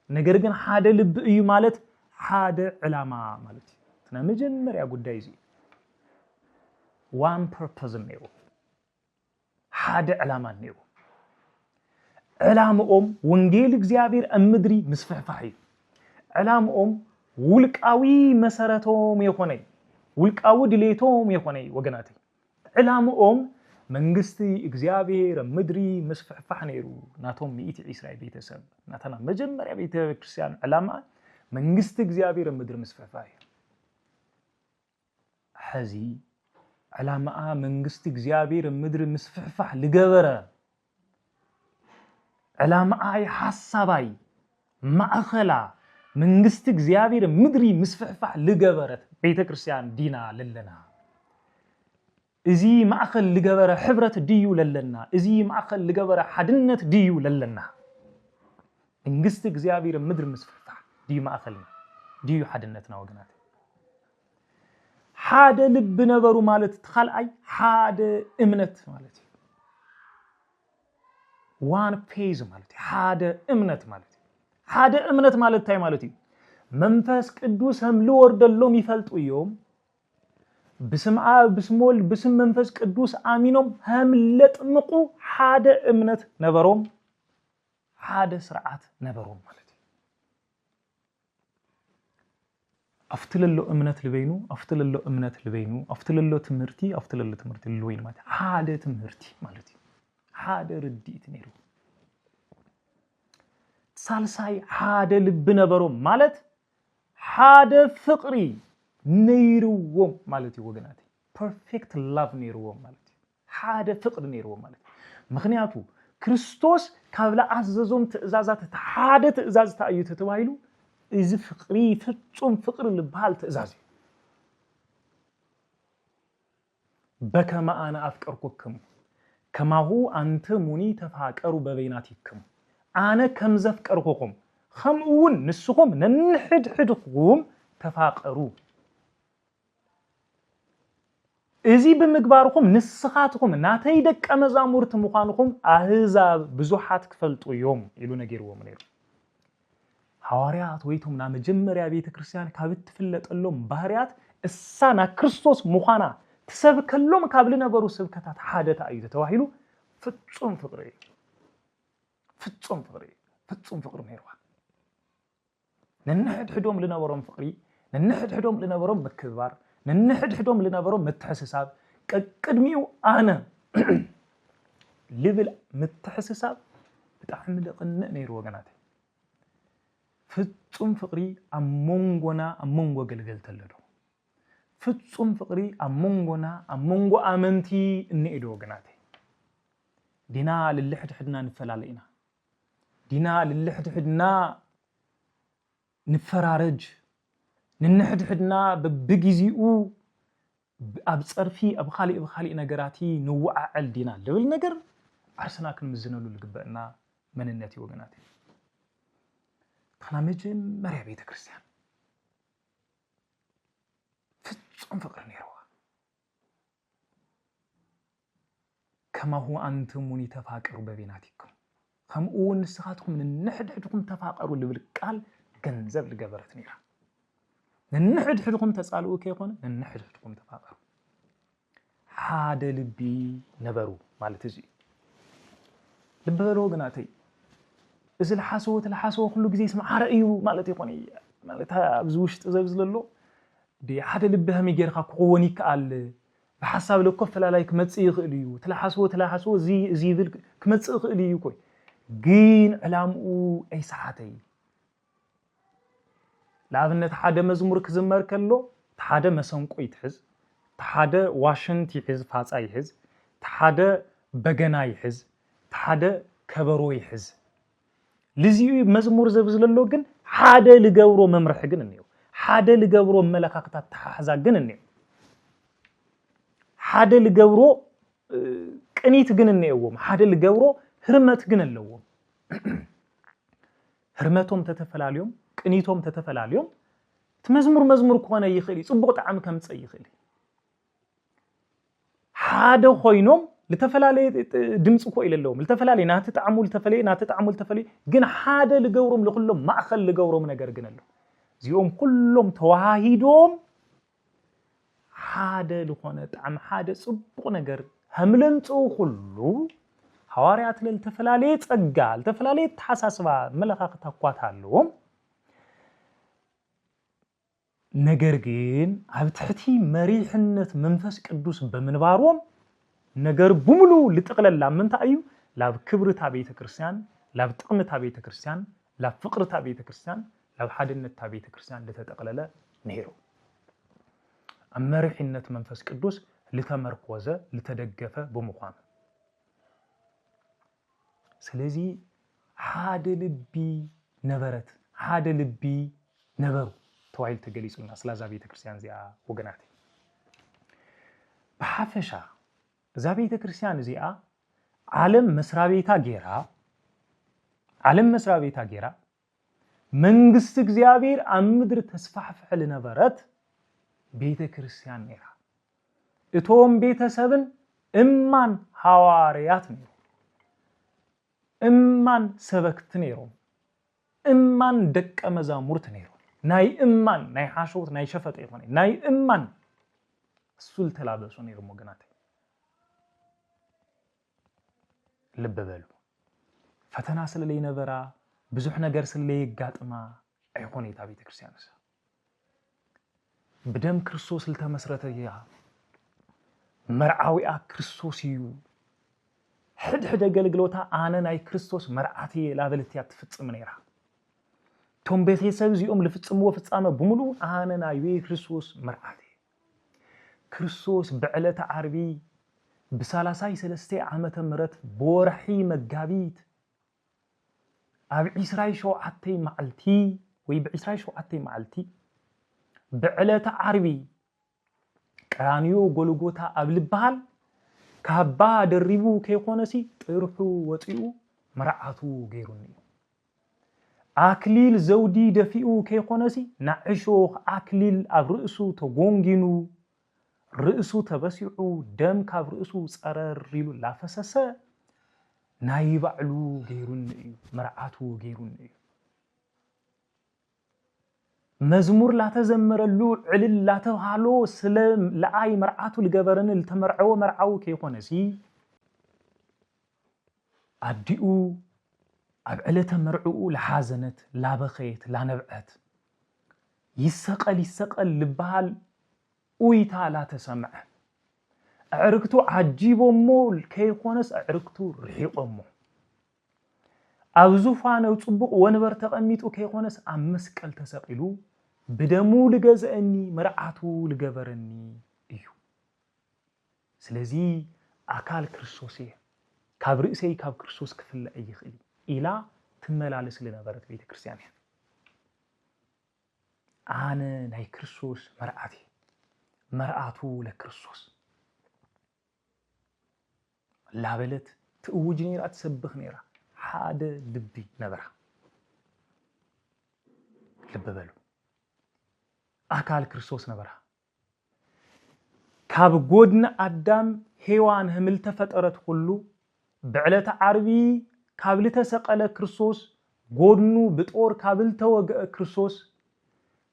ነገር ግን ሓደ ልብ እዩ ማለት ሓደ ዕላማ ማለት እና መጀመሪያ ጉዳይ እዚ one purpose ነው ሓደ ዕላማ ነው ዕላማኦም ወንጌል እግዚአብሔር እምድሪ ምስፍሕፋሕ ዕላማኦም ውልቃዊ መሰረቶም የሆነ ውልቃዊ ድሌቶም የሆነ ወገናቴ ዕላምኦም መንግስቲ እግዚአብሔር ምድሪ መስፈሕፋሕ ነይሩ ናቶም ሚኢት እስራኤል ቤተሰብ ናተና መጀመሪያ ቤተ ክርስቲያን ዕላማ መንግስቲ እግዚአብሔር ምድሪ መስፈሕፋሕ ሕዚ ዕላማ መንግስቲ እግዚአብሔር ምድሪ መስፈሕፋሕ ልገበረ ዕላማ ሐሳባይ ማእኸላ መንግስቲ እግዚአብሔር ምድሪ መስፈሕፋሕ ልገበረት ቤተ ክርስቲያን ዲና ለለና እዚ ማእኸል ልገበረ ሕብረት ድዩ ለለና እዚ ማእኸል ልገበረ ሓድነት ድዩ ለለና መንግስቲ እግዚአብሔር ምድሪ መስፈሕፋሕ ድዩ ማእኸልና ድዩ ሓድነትና ወገናት ሓደ ልብ ነበሩ ማለት ተኻልአይ ሓደ እምነት ማለት ዋን ፔዝ ማለት ሓደ እምነት ማለት ሓደ እምነት ማለት ታይ ማለት መንፈስ ቅዱስ ህምሉ ወርደሎም ይፈልጡ እዮም بسم بسمول بسم منفس قدوس آمينهم هم لطمقو حادة امنت نبروم حادة سرعات نبروم مالتي افتل اللو امنت لبينو افتل اللو امنت لبينو افتل اللو تمرتي افتل اللو تمرتي اللوين مالتي حادة تمرتي مالتي حادة رديت نيرو سالساي حادة لب نبروم مالت حادة فقري نيروم مالتي وغناتي perfect love نيروم مالتي حاده فقر نيروم مالتي مخنياتو كريستوس كابلا عززوم تئزازات حاده تئزاز تايو تتوايلو اذ فقري فصوم فقر لبال تئزازي بكما انا افقركم كما هو انت مني تفاقروا ببيناتكم انا كم زفقركم خمون نسكم ننحد حدكم تفاقروا ازي بمغباركم نسخاتكم ناتاي دق مزامورت مخانكم احزاب بزوحات كفلطو يوم يلو نغيرو منير حواريات ويتم نا مجمريا بيت كريستيان كابت فلطلهم بحريات اسانا كريستوس مخانا تسبكلهم كابل نبرو سبكታት حادث ايده تواهيلو فصوم فقري فصوم فقر ميروا ننحد حدوم لنبرم فقري ننحد حدوم لنبرم مكبار ننحد حدوم لنبرم متحسساب قدميو انا ليفل متحسساب بتاعم دقن نيرو وغناتي فصوم فقري امونغونا امونغو غلغل تلدو فصوم فقري امونغونا امونغو امنتي انيدو وغناتي دينا للحد حدنا نفلالينا دينا للحد حدنا نفرارج ننحد حدنا ببغيزيو ابصرفي ابخالي نغراتي نوعل دينا لبل نغر عرسنا كنمزنلو لغبنا مننتي وغناتي خنا مجمريا بيت كريستيان فصوم فقر نيروا كما هو انتم مني تفاقروا ببيناتكم خمؤون نسخاتكم ننحد حدكم تفاقروا لبل قال ገንዘብ ልገበረት ነራ ነንሕድ ሕድኩም ተጻልኡ ከይኮነ ነንሕድ ሕድኩም ተፋቀሩ ሓደ ልቢ ነበሩ ማለት እዚ ልበሎ ግናተይ እዚ ለሐሰው ሁሉ ግዜ ስማዓረ እዩ ማለት ይኮነ ማለት ኣብዚ ውሽጥ ዘብዝለሎ ዲ ሓደ ልብህም ይገርካ ክኾን ይካል በሐሳብ ለኮፈላላይ ክመጽእ ይኽእል እዩ ተለሐሰው እዚ ብል ክመጽእ ይኽእል እዩ ኮይ ግን ዕላምኡ ኣይሰሓተይ لابنت حدا مزمور كزمر كله حدا مسنقو يتحز حدا واشنت يحز فاصا يحز حدا بغنا يحز حدا كبرو يحز لزي مزمور زبزللو ግን حدا لغبرو ممرح ግን እንየው حدا لغبرو ملكاكتا تحزا ግን እንየው حدا لغبرو ቅኒት ግን እንየውም حدا لغبرو ህርመት ግን አለውም ህርመቶም ተተፈላልዮም ቅኒቶም ተተፈላልዮም መዝሙር ኮነ ይኽሊ ጽቡቕ ጣዕም ከምጽእ ይኽሊ ሓደ ኮይኖም ለተፈላለየ ድምጽ ኮ ኢለለዎም ለተፈላለየ ናተ ጣዕሙ ለተፈላለየ ግን ሓደ ልገብሮም ለኩሎም ማእኸል ልገብሮም ነገር ግን አለው እዚኦም ኩሎም ተዋሂዶም ሓደ ለኾነ ጣዕም ሓደ ጽቡቕ ነገር هملنጡ ሁሉ ሐዋርያት ለተፈላለየ ጸጋ ለተፈላለየ ተሐሳስባ መለኻኸት አቋታለዎም ነገር ግን ኣብ ትሕቲ መሪሕነት መንፈስ ቅዱስ በምንባሮም ነገር ብሙሉ ልጥቕለላ ምንታይ እዩ ላብ ክብርታ ቤተ ክርስቲያን ላብ ጥቕምታ ቤተ ክርስቲያን ላብ ፍቕርታ ቤተ ክርስቲያን ላብ ሓድነታ ቤተ ክርስቲያን ልተጠቕለለ ነይሩ ኣብ መሪሕነት መንፈስ ቅዱስ ልተመርኮዘ ልተደገፈ ብምዃኑ ስለዚ ሓደ ልቢ ነበረት ሓደ ልቢ ነበሩ ተዋይል ተገሊጹና ስለዛ ቤተ ክርስቲያን እዚኣ ወገናት ብሓፈሻ እዛ ቤተ ክርስቲያን እዚኣ ዓለም መስራ ቤታ ጌራ መንግስት እግዚአብሔር ኣብ ምድር ተስፋሕፍሕ ልነበረት ቤተ ክርስቲያን ነይራ እቶም ቤተሰብን እማን ሐዋርያት ነይሩ እማን ሰበክት ነይሮም እማን ደቀ መዛሙርት ነይሩ ናይ እማን ናይ ሓሾት ናይ ሸፈጥ ይኾነ ናይ እማን እሱል ተላበሱ ነይሩ ወገናት ልብ በሉ ፈተና ስለለይ ነበራ ብዙሕ ነገር ስለለይ ጋጥማ ኣይኾነታ ቤተ ክርስቲያን ብደም ክርስቶስ ልተመስረተ እያ መርዓዊኣ ክርስቶስ እዩ ሕድሕድ አገልግሎታ ኣነ ናይ ክርስቶስ መርዓቲ ላበልትያ ትፍጽም ነይራ ቶም ቤተሰብ እዚኦም ልፍጽምዎ ፍጻመ ብምሉ ኣነ ናይ ክርስቶስ መርዓቲ ክርስቶስ ብዕለተ ዓርቢ ብ33 ዓመተ ምህረት በወርሒ መጋቢት ኣብ 27 መዓልቲ ወይ ብ27 መዓልቲ ብዕለተ ዓርቢ ቀራንዮ ጎልጎታ ኣብ ልባሃል ካባ ደሪቡ ከይኾነሲ ጥርሑ ወጢኡ መርዓቱ ገይሩኒ ኣክሊል ዘውዲ ደፊኡ ከይኾነሲ ናዕሾኽ ኣክሊል ኣብ ርእሱ ተጎንጊኑ ርእሱ ተበሲዑ ደም ካብ ርእሱ ጸረር ኢሉ ላፈሰሰ ናይ ባዕሉ ገይሩኒ እዩ መርዓቱ ገይሩኒ እዩ መዝሙር ላተዘመረሉ ዕልል ላተባሃሎ ስለ ለኣይ መርዓቱ ልገበረኒ ልተመርዐዎ መርዓው ከይኾነሲ ኣዲኡ ኣብ ዕለተ መርዑኡ ለሓዘነት ላበኸየት ላነብዐት ይሰቀል ልበሃል ኡይታ ላተሰምዐ ኣዕርክቱ ዓጂቦሞ ከይኾነስ ኣዕርክቱ ርሒቆሞ ኣብ ዙፋን ኣብ ጽቡቕ ወንበር ተቐሚጡ ከይኾነስ ኣብ መስቀል ተሰቂሉ ብደሙ ልገዘአኒ መርዓቱ ልገበረኒ እዩ ስለዚ ኣካል ክርስቶስ እየ ካብ ርእሰይ ካብ ክርስቶስ ክፍለእ ይኽእል ኢላ ትመላለስ ለነበረት ቤተ ክርስቲያን እያ ኣነ ናይ ክርስቶስ መርዓቲ መርዓቱ ለክርስቶስ ላበለት ትእውጅ ነይራ ትሰብኽ ነይራ ሓደ ልቢ ነበራ ልብ በሉ ኣካል ክርስቶስ ነበራ ካብ ጎድነ ኣዳም ሔዋን ህምል ተፈጠረት ሁሉ ብዕለተ ዓርቢ ካብ ልተሰቀለ ክርስቶስ ጎድኑ ብጦር ካብ ልተወግአ ክርስቶስ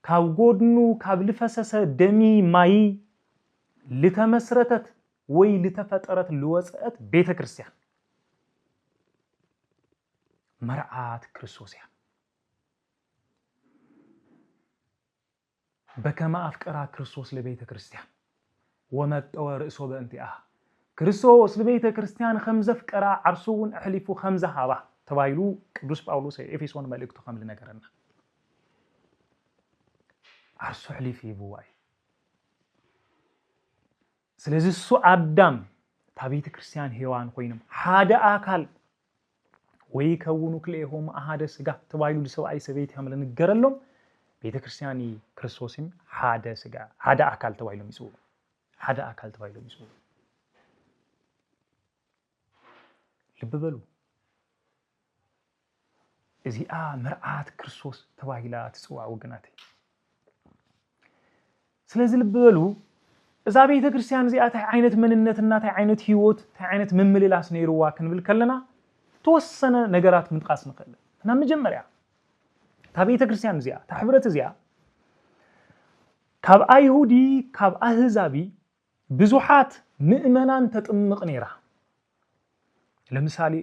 ካብ ጎድኑ ካብ ልፈሰሰ ደሚ ማይ ልተመስረተት ወይ ልተፈጠረት ልወፅአት ቤተ ክርስቲያን መርዓት ክርስቶስ እያ በከማ ኣፍቀራ ክርስቶስ ለቤተ ክርስቲያን ወመጠወ ርእሶ በእንቲኣ ክርስቶስ ለቤተ ክርስቲያን ከምዘፍቀራ ዓርሱውን ኣሕሊፉ ከምዘሃባ ተባይሉ ቅዱስ ጳውሎስ ኤፌሶን መልእክቱ ከም ልነገረና ዓርሱ ኣሕሊፍ ይብዋይ ስለዚህ እሱ አዳም ታቤተ ክርስቲያን ሔዋን ኮይኖም ሓደ አካል ወይ ከውኑ ክልኤሆም ሓደ ስጋ ተባይሉ ለሰብኣይ ሰበይቲ ከም ልንገረሎም ቤተ ክርስቲያን ክርስቶስን ሓደ ስጋ ሓደ አካል ተባይሎም ይጽውዑ ሓደ አካል ተባይሎም ይጽውዑ ልብ በሉ እዚኣ መርዓት ክርስቶስ ተባሂላ ትጽዋዕ ወገናተይ ስለዚህ ልብ በሉ እዛ ቤተ ክርስቲያን እዚኣ ታይ ዓይነት መንነትና ታይ ዓይነት ህይወት ታይ ዓይነት መምልላስ ነይሩዋ ክንብል ከለና ተወሰነ ነገራት ምንጥቃስ ንኽእል እና መጀመርያ ታ ቤተ ክርስቲያን እዚኣ ታ ሕብረት እዚኣ ካብ ኣይሁዲ ካብ ኣህዛቢ ብዙሓት ምእመናን ተጥምቕ ነይራ ለምሳሌ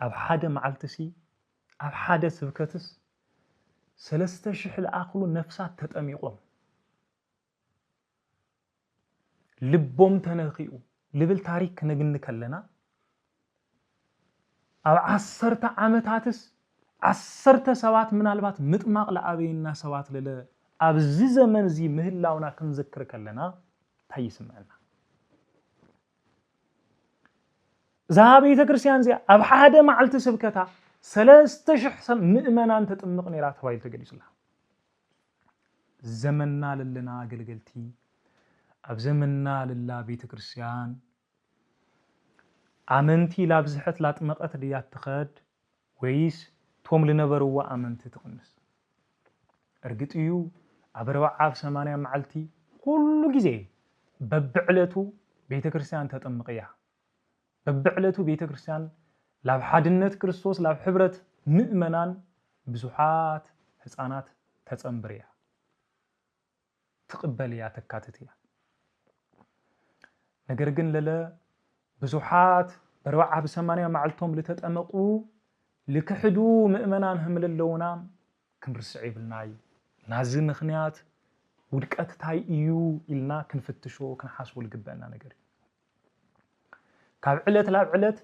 ኣብ ሓደ መዓልትሲ ኣብ ሓደ ስብከትስ 3,000 لآخلو نفسات تطميقهم لبوم تنخيو لبل تاريخ نجن كلنا أو 10 عامتاتس 10 سوات من البات مطمق لأبينا سوات للا أبزي زمن زي مهلاونا كنذكر كلنا تيسمعنا ذهبي تكرسيان زي أب حدا معلت سبكتا 3,000 مؤمنان تطمق نيرا توايل تقليس الله زمننا للنا قلقلتي أب زمننا لله بيت كرسيان آمنتي لابزحت لا تمقت ديات تخد ويس توم لنبروا آمنتي تقنس ارقتيو أبروا عاف 8 معلتي كل جزء ببعلتو بيت كرسيان تطمقيا ببعلتو بيت كرسيان لاب حدنت كريستوس لاب حبرت مؤمنان بزحات حصانات تتصمبريا تقبليا تكاتتيا ነገር ግን ለለ ብዙሓት በርዋዓ በ8 ማዓልቶም ለተጠመቁ ለክሕዱ ምእመናን ህምለለውና ክንርስዕ ይብልናይ ናዚ ምኽንያት ውድቀት ታይ እዩ ኢልና ክንፍትሾ ክንሓስቦ ልግበአና ነገር ካብ ዕለት ላብ ዕለት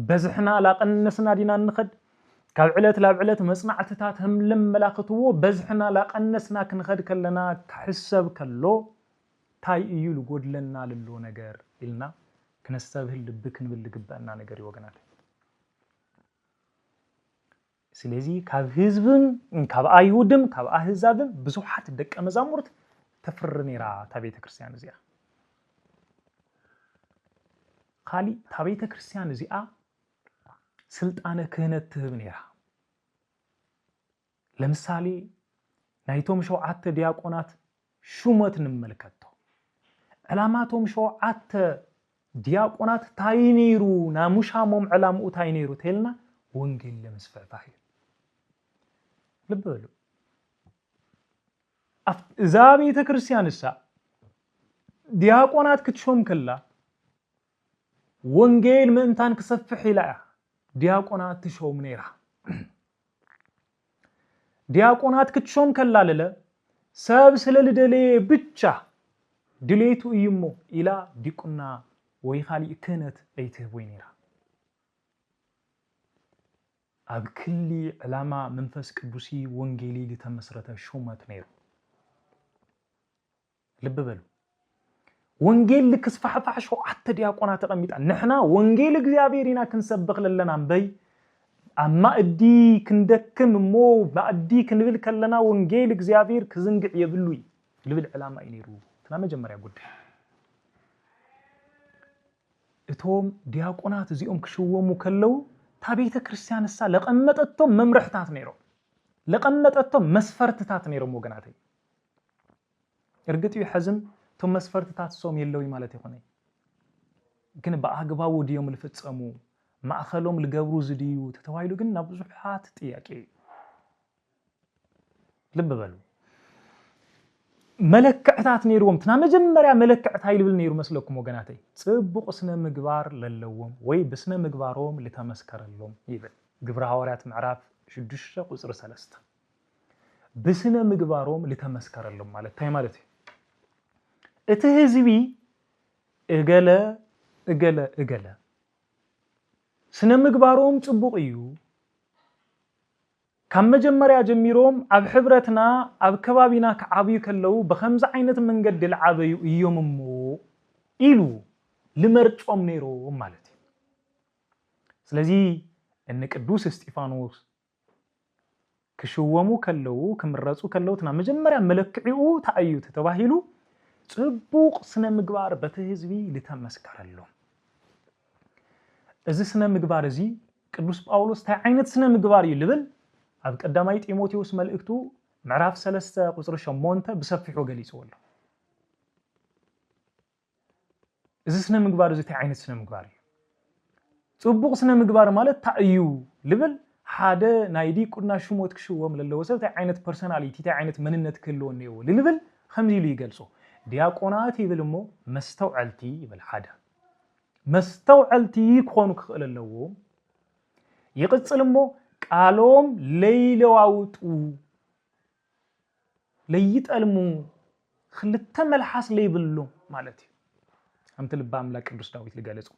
በዝሕና ላቀነስና ዲና ንኸድ ካብ ዕለት ላብ ዕለት መጽናዕትታት ህምለም መላኽትዎ በዝሕና ላቀነስና ክንኸድ ከለና ክሕሰብ ከሎ ታይ እዩ ልጎድለና ልሎ ነገር ኢልና ክነስተብህ ልብ ክንብል ልግበአና ነገር ይወገናል ስለዚህ ካብ ህዝብን ካብ አይሁድም ካብ አህዛብም ብዙሓት ደቀ መዛሙርት ተፈርኔራ ታቤተ ክርስቲያን እዚኣ ኻሊ ታቤተ ክርስቲያን እዚኣ ስልጣነ ክህነት ትህብ ኔራ ለምሳሌ ናይቶም 7 ዲያቆናት ሹመት እንመልከቶ علاماتهم شوعات دياقونات تاينيرو ناموشامهم علامو تاينيرو تيلنا وانجيل لمسفع فاحي لبالو زابي تكريستيان السا دياقونات كتشوم كلا وانجيل منتان كسفحي لا دياقونات تشوم نيرا دياقونات كتشوم كلا للا ساب سلالدلي بتشا دليتو يمو إلى ديكونا ويخالي كانت أيتهوينيرا أب كل علامة منفس قدوسي وانجيلي لتمسرته شومة نيرو لببلو وانجيل لك صفحة شو حتى دياقونا تقميت نحنا وانجيل እግዚአብሔርና كنسبق لنا بي أما أدي كندكم مو ما أدي كنبل كلنا وانجيل እግዚአብሔር كزنقع يبلوي لبل علامة ينيرو تنا مجمريا ጉዳይ እቶም ዲያቆናት እዚኦም ክሽወሙ ከለው ታቤተ ክርስቲያንሳ ለቀመጠቶም መምርሕታት ነይሮ ለቀመጠቶም መስፈርትታት ነይሮ ወገናት እርግጥ ይሐዝም ቶም መስፈርትታት ሶም የለውይ ማለት ይሆነ ግን በአግባቡ ዲዮም ልፈጸሙ ማእኸሎም ልገብሩ ዝድዩ ተተዋይሉ ግን ናብዙሓት ጥያቄ ልብ በሉ መለክዕታት ነይሮም ትና መጀመሪያ መለክዕት ሃይልብል ነይሩ መስለኩም ወገናተይ ጽቡቕ ስነ ምግባር ለለዎም ወይ በስነ ምግባሮም ለተመስከረሎም ይብል ግብረ ሐዋርያት ምዕራፍ 6 ቁጥር 3 በስነ ምግባሮም ለተመስከረሎም ማለት ታይ ማለት እቲ ህዝቢ እገለ ስነ ምግባሮም ጽቡቕ እዩ كم مجمريا جميروم أب حبرتنا أب كبابينا كعبي كلو بخمس عينة من قد العبي يوم مو إلو لمرجعهم نيرو مالتي سلازي إنك الدوس استيفانوس كشوامو كلو كمرزو كلو تنا مجمريا ملكعيو تأيو تتواهيلو تبوق سنة مقبار بتهزبي لتمسكر اللهم إذا سنة مقبار زي كدوس باولوس تا عينة سنة مقبار يلبل أب قدامي تيموثيوس ملئكتو معراف 3 قصر 8 بسفحو غليصو له إذا سنة مقبار زي تا عينة سنة مقبار صبوق سنة مقبار مالت تأيو لبل حدا نايدي كنا شموت كشوم للوسب تا عينة بيرسوناليتي تا عينة مننت كلو نيو لبل خمسي لي يقلصو دياقونات يبلمو مستوعلتي يبل حدا مستوعلتي كونو كخللو يقصلمو قالوم ليلو አውጡ ለይጠልሙ خلت ملحس ليبلو مالتي هم تلبى أملاك قدوس داوود لقالته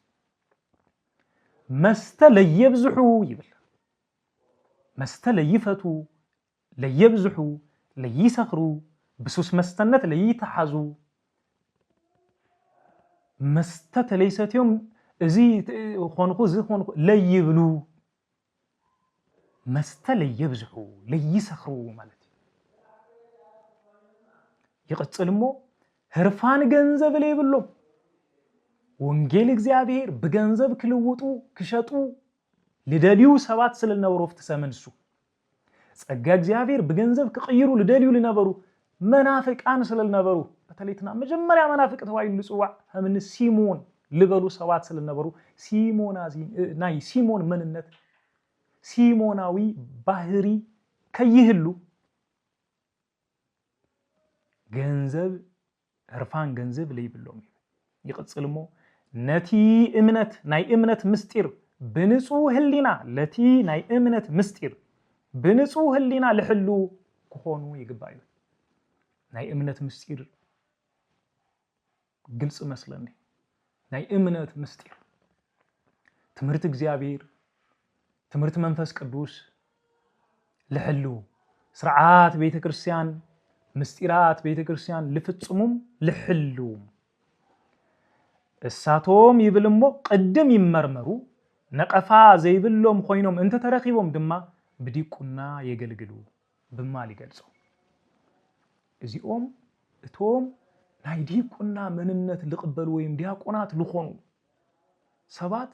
مستل يبزحو يبل مستل يفتو ليبزحو ليسخرو بسوس مستنت ليتحزو مستت ليست يوم زي خونخو زي خونخو ليبلو مستل يبزحو ليسخرو مالتي يقتلمو هرفان ገንዘብ ላይ ብሎ ወንጌል እግዚአብሔር በገንዘብ ክልውጡ ክሸጡ ለደሊው ሰባት ስለነበሩፍ ተሰመንሱ ጸጋ እግዚአብሔር በገንዘብ ከቀይሩ ለደሊው ለነበሩ መናፍቃን ስለነበሩ በተለይትና መጀመሪያ መናፍቅ ተዋይሉ ጽዋ ህምን ሲሞን ልበሉ ሰባት ስለነበሩ ሲሞናዚን ናይ ሲሞን መንነት ሲሞናዊ ባህሪ ከይህሉ ገንዘብ ህርፋን ገንዘብ ላይ ብሎም ይቀጽልሞ ነቲ እምነት ናይ እምነት ምስጢር በንጹህ ህሊና ለቲ ናይ እምነት ምስጢር በንጹህ ህሊና ለሕሉ ከሆኑ ይግባዩ ናይ እምነት ምስጢር ግልጽ መስለኒ ናይ እምነት ምስጢር ትምህርት እግዚአብሔር ትምህርት መንፈስ ቅዱስ ለሕሉ ስርዓት ቤተክርስቲያን ምስጢራት ቤተክርስቲያን ለፍጹሙም ለሕሉም እሳቶም ይብልሞ ቀደም ይመርመሩ ነቀፋ ዘይብሎም ኮይኖም እንተ ተረኺቦም ድማ ብዲቁና የገልግሉ በማል ይገልጸው እዚኦም እቶም ናይ ዲቁና መንነት ልቅበሉ ወይም ዲያቆናት ልኾኑ ሰባት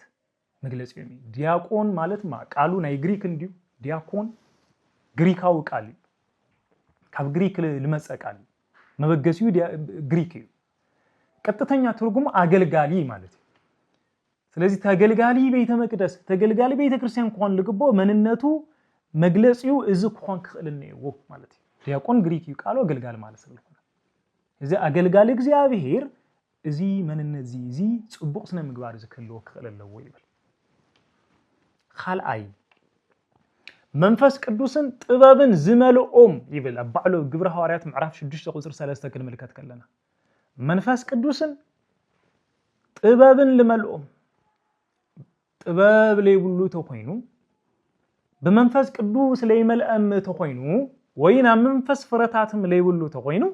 መግለጽ የሚ ዲያቆን ማለት ቃሉ ናይ ግሪክ እንዲው ዲያቆን ግሪካው ቃል ካብ ግሪክ ልመጸቃል መበገሲው ግሪክ ቀጥተኛ ትርጉሙ አገልጋሊ ማለት ስለዚህ ተገልጋሊ ቤተ መቅደስ ተገልጋሊ ቤተ ክርስቲያን ኮን ልግቦ መንነቱ መግለጽው እዚ ኮን ክልነው ማለት ዲያቆን ግሪክ ቃሉ አገልጋል ማለት ስለሆነ እዚ አገልጋሊ እግዚአብሔር እዚ መንነት እዚ ጽቡቅ ስነ ምግባር ዝከለው ክልለው ይብል ኻልአይ መንፈስ ቅዱስን ጥበብን ዝመልኦም ይብል አባዕሎ ግብረ ሐዋርያት ምዕራፍ 6 ቁጥር 3 ክንመልከት ከለና መንፈስ ቅዱስን ጥበብን ለመልኦም ጥበብ ላይ ሁሉ ተቆይኑ በመንፈስ ቅዱስ ላይ መልአም ተቆይኑ ወይና መንፈስ ፍረታትም ላይ ሁሉ ተቆይኑ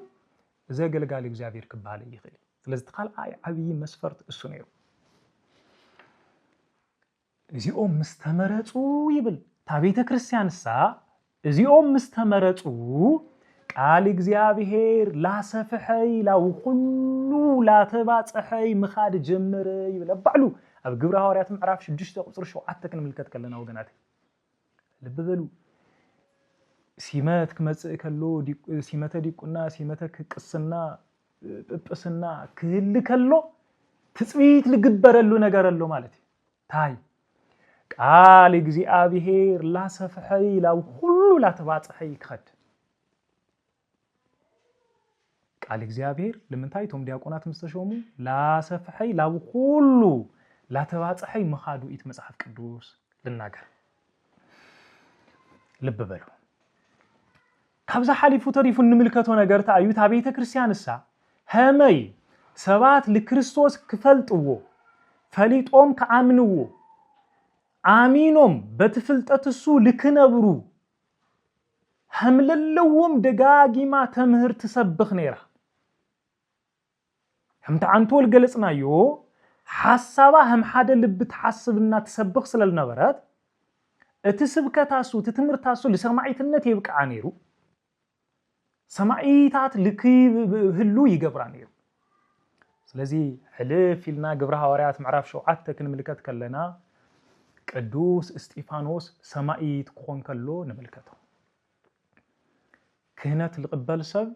ዘገልጋሊ እግዚአብሔር ክባል ይኽል ስለዚህ ኻልአይ አብይ መስፈርት እሱ ነው እዚኦም መስተመረጹ ይብል ታቤተ ክርስቲያንሳ እዚኦም መስተመረጹ ቃል እግዚአብሔር ላሰፈሐይ ላው ሁሉ ላተባጸሐይ ምኻድ ጀመረ ይብለባሉ አብ ግብረ ሐዋርያት ምዕራፍ 6 ቁጥር 7 ክንመልከት ከለና ወገናት ልብበሉ ሲመት ከመጽእ ከሎ ሲመተ ዲቁና ሲመተ ቅስና ጵጵስና ክህል ከሎ ትጽቢት ልግበረሉ ነገርሎ ማለት ታይ ቃል እግዚአብሔር ላሰፈሐይ ላው ሁሉ ላተባጸሐይ ይከድ ቃል እግዚአብሔር ለምንታይቶም ዲያቆናት መስተሾሙ ላሰፈሐይ ላው ሁሉ ላተባጸሐይ መኻዱ ኢት መጽሐፍ ቅዱስ ልናገር ልብበሉ ካብዛ ሐሊፉ ተሪፉ እንምልከቶ ነገር ታዩት አቤተ ክርስቲያንሳ ሀመይ ሰባት ለክርስቶስ ክፈልጥዎ ፈሊጦም ከአምንዎ አሚኖም በትፍልጠትሱ ልክነብሩ ሐምለለውም ደጋጊማ ተምህርት ሰብኽ ነራ همت عنتول جلسنا يو حسابا هم حدا لب تحسبنا تسبخ سلال نبرات اتسبك تاسو تتمر تاسو لسماعيت النت يبقى عنيرو سماعيتات لكي هلو يقبر عنيرو سلازي حلف لنا قبرها وريات معرف شو عدتك نملكت كلنا قدوس استيفانوس سماعيت كون كلو نملكته كهنات القبال سب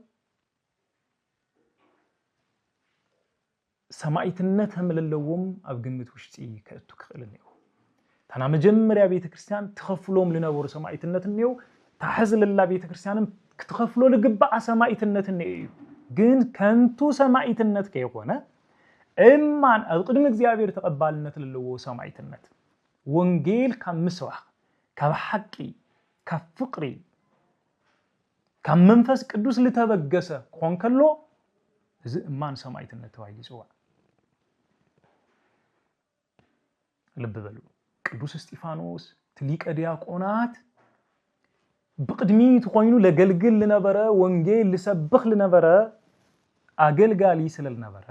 سماعيتነት همللوم ኣብ ግምት ውሽጢ ከእቱ ክኽልነው ታና መጀመሪያ ቤተ ክርስቲያን ተኸፍሎም ለነበሩ ሰማዕትነት ነው ታሕዝልላ ቤተ ክርስቲያንም ክትኸፍሎ ለግባአ ሰማዕትነት ነው ግን ከንቱ ሰማዕትነት ከይኾነ እማን ኣብ ቅድመ እግዚአብሔር ተቀባልነት ለለዎ ሰማዕትነት ወንጌል ካብ ምስዋዕ ካብ ሐቂ ካብ ፍቅሪ كم منفس قدوس لتبقسه كون كله زي امان سماعيتነት ተባይል ይጽዋዕ ልብ በሉ ቅዱስ እስጢፋኖስ ትሊቀ ዲያቆናት بقدميت خوينو لገልግል لነበረ ወንጌል لሰብኽ لነበረ አገልጋሊ ስለነበረ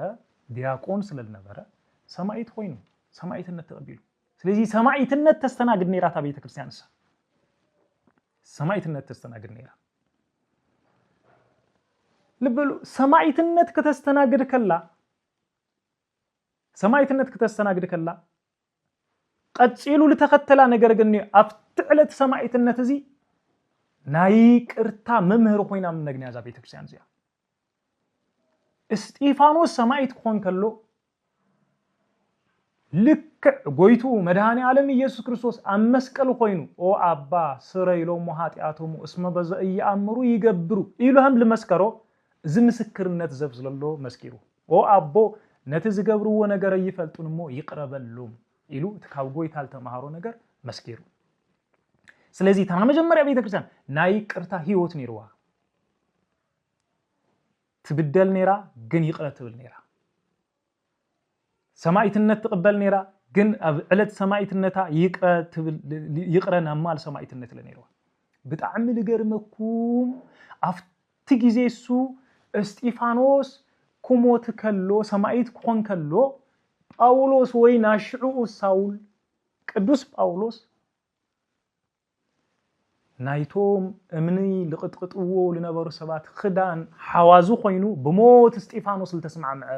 ዲያቆን ስለነበረ ሰማዕት ሆይኑ ሰማዕትነት ተቀበሉ ስለዚህ ሰማዕትነት ተስተናግድ ነራታ ቤተ ክርስቲያንስ ሰማዕትነት ተስተናግድ ነራ ልበሉ ሰማዕትነት ከተስተናግድ ከላ ሰማዕትነት ከተስተናግድ ከላ ቀጽሉ ለተከተላ ነገር ግን አፍትዕለት ሰማዕትነት እዚ ናይ ቅርታ መምህር ሆይና ምን ነግን ያዛ ቤተ ክርስቲያን እዚያ እስጢፋኖስ ሰማዕት ኮን ከሎ ልክ ጎይቱ መድኃኔ ዓለም ኢየሱስ ክርስቶስ አመስቀል ሆይኑ ኦ አባ ስረይሎም ኃጢአቶም እስመ በዘ ይአምሩ ይገብሩ ኢሉህም ለመስከሮ እዚ ምስክርነት ዘብዝለሎ መስኪሩ ኦ አቦ ነቲ ዝገብርዎ ነገር ይፈልጡንሞ ይቅረበሎም ኢሉ ተካው ጎይታ አልተማሃሮ ነገር መስኪሩ ስለዚህ ታና መጀመሪያ ቤተ ክርስቲያን ናይ ቅርታ ህይወት ነርዋ ትብደል ነራ ግን ይቅረት ትብል ነራ ሰማዕትነት ተቀበል ነራ ግን ኣብ ዕለት ሰማዕትነታ ይቅረና ማል ሰማዕትነት ለነርዋ በጣም ልገርመኩም አፍቲ ጊዜሱ እስጢፋኖስ ኩሞት ከሎ ሰማዕት ኮን ከሎ ጳውሎስ ወይ ናሽዑ ሳውል ቅዱስ ጳውሎስ ናይቶም እምኒ ልቅጥቅጥዎ ለነበሩ ሰባት ክዳን ሓዋዙ ኮይኑ በሞት እስጢፋኖስ ለተስማዕመዐ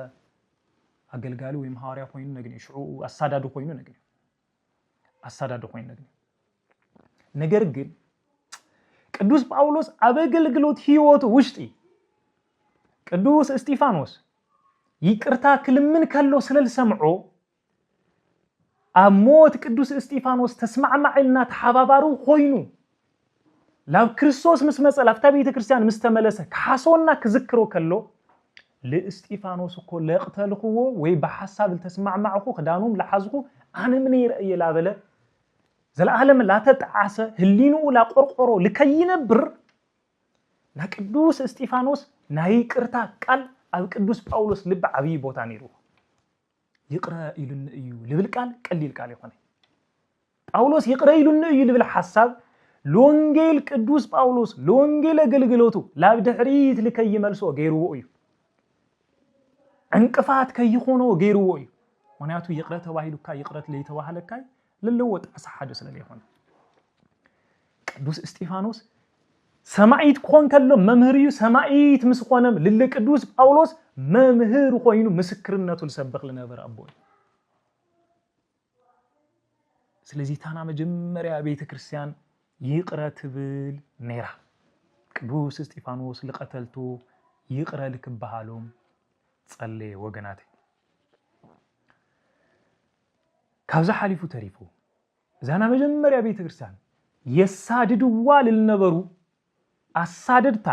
አገልጋሊ ወይ ሐዋርያ ኮይኑ ነግኒ ሽዑ አሳዳዱ ኮይኑ ነግኒ አሳዳዱ ኮይኑ ነግኒ ነገር ግን ቅዱስ ጳውሎስ አበገልግሎት ህይወቱ ውሽጢ ቅዱስ እስጢፋኖስ ይቅርታ ክልምን ከሎ ስለልሰምዖ አሞት ቅዱስ እስጢፋኖስ ተስማዕማዕና ተሐባባሩ ኮይኑ ላብ ክርስቶስ መስመጸል አፍታ ቤተ ክርስቲያን ምስተመለሰ ካሶና ክዝክሮ ከሎ ለእስጢፋኖስ እኮ ለቅተልኩዎ ወይ በሐሳብ ተስማዕማዕኩ ክዳኑም ለሐዝኩ አነ ምን ይረአይ ላበለ ዘላለም ላተጣዓሰ ህሊኑ ላቆርቆሮ ለከይነብር ለቅዱስ እስጢፋኖስ ናይ ቅርታ ቃል ኣብ ቅዱስ ጳውሎስ ልብ ዓቢ ቦታ ነይሩ ይቅረ ኢሉን እዩ ልብል ቃል ቀሊል ቃል ይሆነ ጳውሎስ ይቅረ ኢሉን እዩ ልብል ሐሳብ ሎንጌል ቅዱስ ጳውሎስ ሎንጌል አገልግሎቱ ላብ ድሕሪት ለከይመልሶ ገይሩዎ እዩ እንቅፋት ከይሆኖ ገይሩዎ እዩ ምክንያቱ ይቅረ ተባሂሉካ ይቅረት ለይተባሃለካ ለለወጥ አሳሐደ ስለለይሆነ ቅዱስ እስጢፋኖስ ሰማዕት ኮን ከሎ መምህርዩ ሰማዕት ምስኮነም ለቅዱስ ጳውሎስ መምህር ኮይኑ ምስክርነቱ ለሰበኽ ለነበር አቦይ ስለዚህ ታና መጀመሪያ ቤተ ክርስቲያን ይቅረት ብል ነራ ቅዱስ እስጢፋኖስ ለቀተልቱ ይቅረ ልክባሃሎም ጸለ ወገናት ካብዛ ሓሊፉ ተሪፉ ዛና መጀመሪያ ቤተ ክርስቲያን የሳድድዋ ለነበሩ አሳደድታ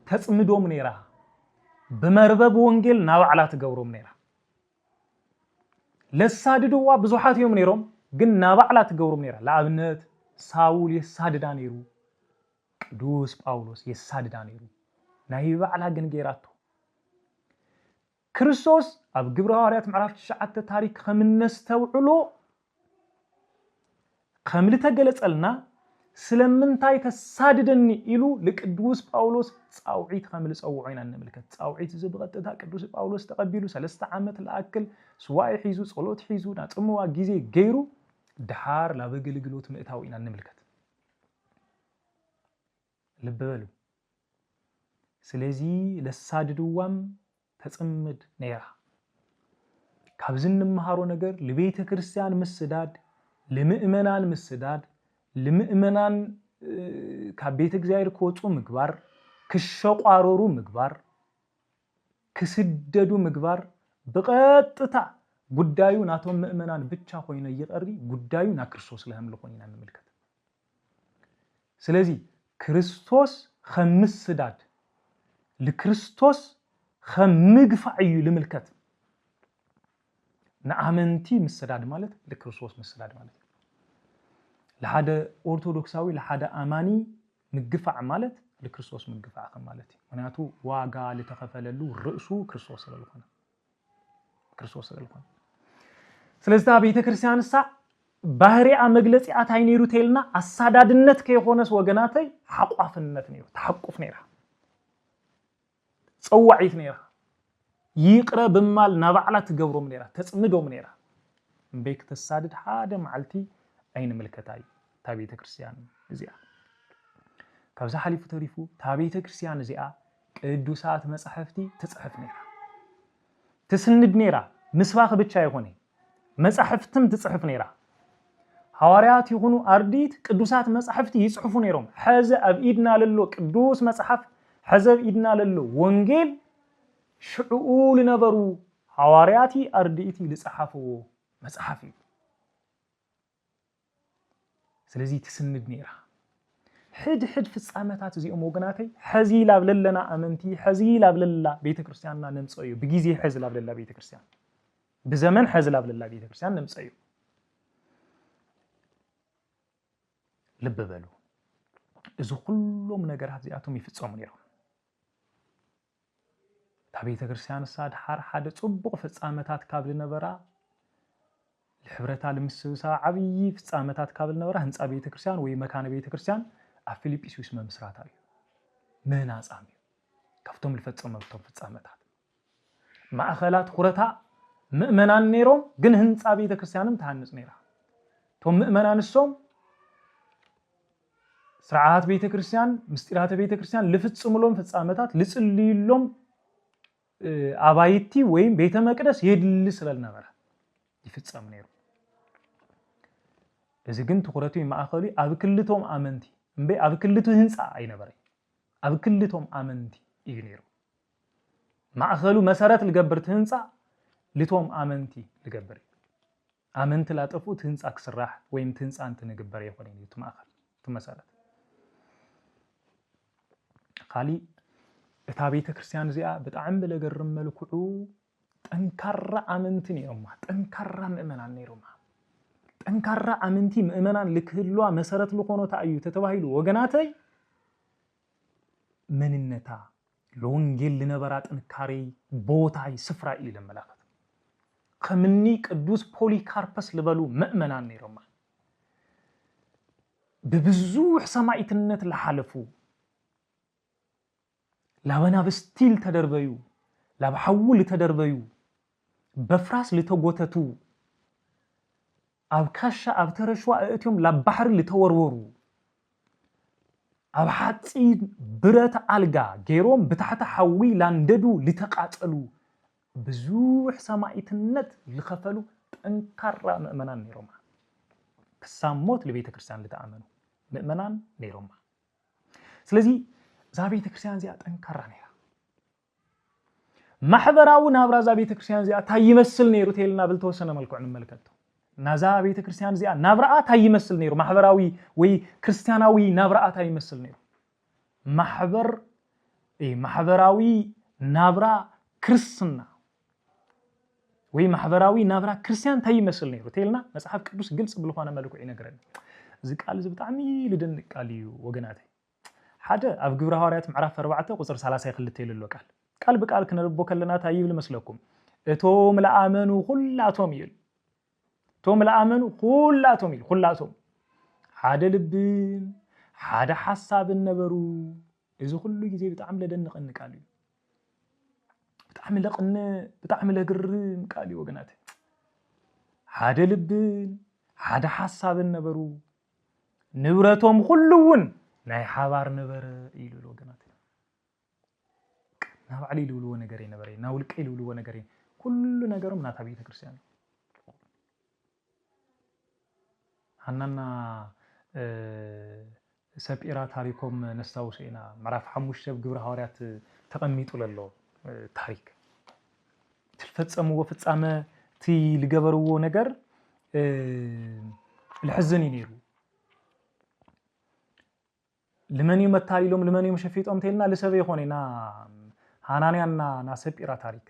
ተጽምዶም ነራ በመርበብ ወንጌል ናባዕላት ገብሮም ነራ ለሳድድዋ ብዙሓት እዮም ነሮም ግን ናባዕላት ገብሮም ነራ ለአብነት ሳውል የሳድዳ ነሩ ቅዱስ ጳውሎስ የሳድዳ ነሩ ናይ ባዕላ ግን ገይራቶ ክርስቶስ ኣብ ግብረ ሐዋርያት ምዕራፍ 9 ታሪክ ከምነስተውዕሎ ከምልተገለጸልና ስለምንታይ ተሳድደኒ ኢሉ ለቅዱስ ጳውሎስ ጻውዒት ከምልጸውዖ ኢና እንምልከት ጻውዒት ዝብቀጥታ ቅዱስ ጳውሎስ ተቀቢሉ 3 ዓመት ለአክል ስዋይ ሒዙ ጸሎት ሒዙ ናጽምዋ ጊዜ ገይሩ ድሃር ላበገልግሎት ምእታው ኢና እንምልከት ልበሉ ስለዚህ ለሳድድዋም ተጽምድ ነራ ካብዝን መሃሮ ነገር ለቤተ ክርስቲያን መስዳድ ለምእመናን መስዳድ ለምእመናን ከቤተ እግዚአብሔር ኮጹ ምግባር ክሸቋሮሩ ምግባር ክስደዱ ምግባር በቀጥታ ጉዳዩ ናቶም ምእመናን ብቻ ሆይነ ይቀሪ ጉዳዩ ና ክርስቶስ ለህም ለሆይና እንምልከት ስለዚህ ክርስቶስ ከምስዳድ ለክርስቶስ ከምግፋዩ ለምልከት ናአመንቲ መስዳድ ማለት ለክርስቶስ መስዳድ ማለት ለሐደ ኦርቶዶክሳዊ ለሐደ አማኒ ምግፋዕ ማለት لكريستوس مدفعكم مالتي مناتو واغا لتخفللو رأسو كريستوس للخنا كريستوس للخنا سلازتا بيته كريستيان سا ባህሪያ መግለጽያ ታይኔሩ ተልና አሳዳድነት ከሆነስ ወገናተይ ሐቋፍነት ነው ተሐቁፍ ነራ ጸዋዒት ነራ ይቅረብማል ናባዕላት ገብሮም ነራ ተጽምዶም ነራ ቤክ ተሳድድ ሓደ ማዓልቲ አይን መልከታይ ታቤተ ክርስቲያን እዚያ ካብዛ ሐሊፉ ተሪፉ ታቤተ ክርስቲያን እዚያ ቅዱሳት መጻሕፍቲ ተጽሕፍ ነራ ተስንድ ነራ ምስባኽ ብቻ ይሆነ መጻሕፍትም ተጽሕፍ ነራ حواريات يكونوا أرديت قدوسات مصحفتي يصحفوا نيرهم حز أبيدنا للو قدوس مصحف حز أبيدنا للو وانجيل شعول نبرو حوارياتي أرديتي لصحفوا مصحفي سلازي تسند نيرها حد في الصامتات زي وغناتي حزي لابللنا امنتي حزي لابللا بيت كريستياننا نمصيو بغيزي حز لابللا بيت كريستيان بزمن حز لابللا بيت كريستيان نمصيو ልብ በሉ እዚ ሁሉም ነገራት ዚአቶም ይፍጸሙ ነይሮም ታቤተ ክርስቲያን ሳድ ሓደ ጽቡቕ ፍጻመታት ካብ ልነበራ ለሕብረታ ለምስብሳ ዓብይ ፍጻመታት ካብ ልነበራ ህንጻ ቤተ ክርስቲያን ወይ መካነ ቤተ ክርስቲያን ኣብ ፊልጵስዩስ መምስራት አዩ መናጻም ካብቶም ልፈጸመቶም ፍጻመታት ማእኸላት ኩረታ ምእመናን ነይሮም ግን ህንጻ ቤተ ክርስቲያንም ተሃንጽ ነይራ ቶም ምእመናንሶም ስርዓት ቤተ ክርስቲያን ምስጢራተ ቤተ ክርስቲያን ለፍጽሙሎም ፍጻመታት ለጽልዩሎም አባይቲ ወይም ቤተ መቅደስ የድል ስለነበረ ይፍጸም ነይሩ እዚ ግን ትኩረቱ ማእኸሉ ኣብ ክልቶም አመንቲ እምበይ ኣብ ክልቱ ህንጻ አይነበረ ኣብ ክልቶም አመንቲ እዩ ነይሩ ማእኸሉ መሰረት ልገብርት ህንጻ ልቶም አመንቲ ልገብር አመንቲ ላጠፉት ህንጻ ክስራሕ ወይም ህንጻ እንት ንግበር ይሆነ እዩ ማእኸል ተመሰረት خالي እታ ቤተ ክርስቲያን እዚኣ በጣም ለገርም መልኩዑ ጠንካራ አመንቲ ነይሮም ጠንካራ ምእመናን ነይሮም ጠንካራ አመንቲ ምእመናን ልክህሏ መሰረት ለሆኖ ታዩ ተተባሂሉ ወገናተይ መንነታ ለወንጌል ለነበራ ጥንካሬ ቦታይ ስፍራ ኢለ መላእክት ከምኒ ቅዱስ ፖሊካርፐስ ለበሉ ምእመናን ነይሮም በብዙ ሰማዕትነት ለሐለፉ ላበና በስቲል ተደርበዩ ላበሐውል ተደርበዩ በፍራስ ለተጎተቱ አብካሻ አብተረሽዋ እትዮም ለባህር ለተወርወሩ አብሐጺ ብረት አልጋ ጌሮም በታህተ ሐዊ ላንደዱ ለተቃጠሉ ብዙ ሰማዕትነት ለከፈሉ ጠንካራ ምእመናን ነይሮም ከሳሞት ለቤተ ክርስቲያን ለተአመኑ ምእመናን ነይሮም ስለዚህ ዛቤተ ክርስቲያን ዚያ ጠንካራ ነይራ ማህበራው ናብራ ዛቤተ ክርስቲያን ዚያ ታይመስል ነይሩ ተልና ብልተወሰነ መልኩ እንመልከቱ ናዛ ቤተ ክርስቲያን ዚያ ናብራአ ታይመስል ነይሩ ማህበራዊ ወይ ክርስቲያናዊ ናብራአ ታይመስል ነይሩ ማህበራዊ ናብራ ክርስትና ወይ ማህበራዊ ናብራ ክርስቲያን ታይመስል ነይሩ ተልና መጽሐፍ ቅዱስ ግልጽ ብልሆነ መልኩ ይነግረን እዚ ቃል እዚ በጣም ይልደንቅ ቃል እዩ ወገናቴ ሓደ ኣብ ግብረ ሐዋርያት ምዕራፍ 4 ቁጥር 32 ይልሎ ቃል በቃል ከነብቦ ከለና ታይብል መስለኩም እቶም ለአመኑ ሁላቶም ይል ቶም ለአመኑ ሁላቶም ይል ሁላቶም ሓደ ልብን ሓደ ሐሳብን ነበሩ እዚ ሁሉ ጊዜ በጣም ለደንቀን ቃል እዩ በጣም ለግርም ቃል እዩ ወገናት ሓደ ልብን ሓደ ሐሳብን ነበሩ ንብረቶም ሁሉውን ናይ ሓባር ነበረ ይልሉ ወገናት ናባዕሊ ይልሉ ነገር ነበረ ናውልቀ ይልሉ ነገር ሁሉ ነገሩም ናታ ቤተ ክርስቲያን ሐናና ሰጲራ ታሪኮም ነስታውሰና ምዕራፍ 5 ግብረ ሐዋርያት ተቀሚጡ ለሎ ታሪክ ተፈጸመው ፍጻመ ቲ ልገበርዎ ነገር ለሐዘን ይነሩ ለማን ይመታሪሎም ለማን ይመሸፊጦም ተልና ለሰበ ይሆነና ሃናንያና ናሰጲራ ታሪክ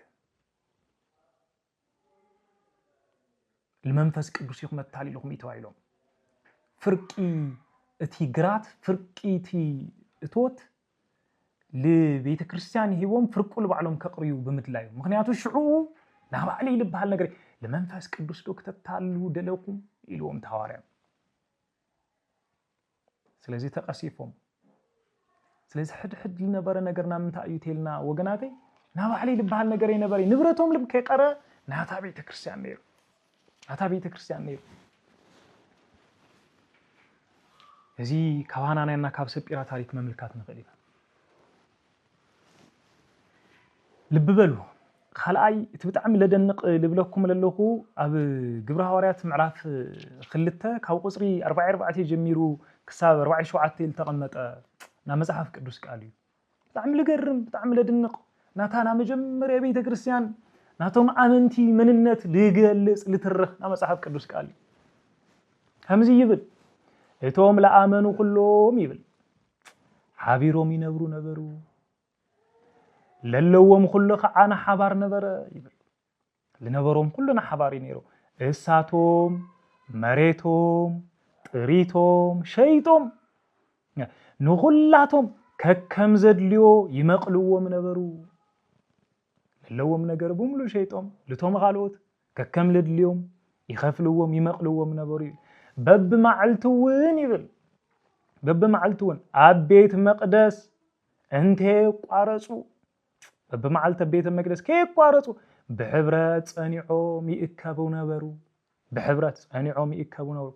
ለመንፈስ ቅዱስ ይመታሪሎም ይተዋይሎም ፍርቂ እቲ ግራት ፍርቂ እቲ እቶት لبيت كريستيان هيوم فرقوا لبعلهم كقريو بمدلايو مخنياتو شعو نابع علي لبها النجري لمنفس قدوس دكتور تالو دلوكم يلوم تهاريا سلازي تقسيفهم سلازي حد لنبر نجرنا من تأيوتيلنا وجناتي نابع علي لبها النجري نبري نبرتهم لب كيقرا ناتا بيت كريستيان نير ناتا بيت كريستيان نير هذه كوانا نينا كابسب إيرا تاريخ مملكات نقلينا لببلو خلأي تبتعمل لدنق لبلوكم للوخو أب جبر هواريات معرف خلتها كاو قصري 4 جميرو كساب 4 شوعات التقمت نامزحف قدوس قاليو بتعمل قرم بتعمل لدنق ناتانا مجمر يا بيت كريستيان ناتهم امنتي مننت ليغلص لترخ نامزحف قدوس قاليو همزي يبل እቶም ለአመኑ ሁሉም ይብል ሓቢሮም ይነብሩ ነበሩ ለለዎም ሁሉ ከዓና ሓባር ነበረ ይብል ለነበሮም ሁሉና ሓባሪ ነይሩ እሳቶም መሬቶም ጥሪቶም ሸይጦም ንሁላቶም ከከም ዘድልዮ ይመቅልዎም ነበሩ ለለዎም ነገር በሙሉ ሸይጦም ለቶም ቃሎት ከከም ለድልዮም ይኸፍልዎም ይመቅልዎም ነበሩ بب معلتون يبل بب معلتون عبيت مقدس انت قارصو بب معلت بيت المقدس كيف قارصو بحبرات صنيعوم يكبو نبرو بحبرات صنيعوم يكبو نبرو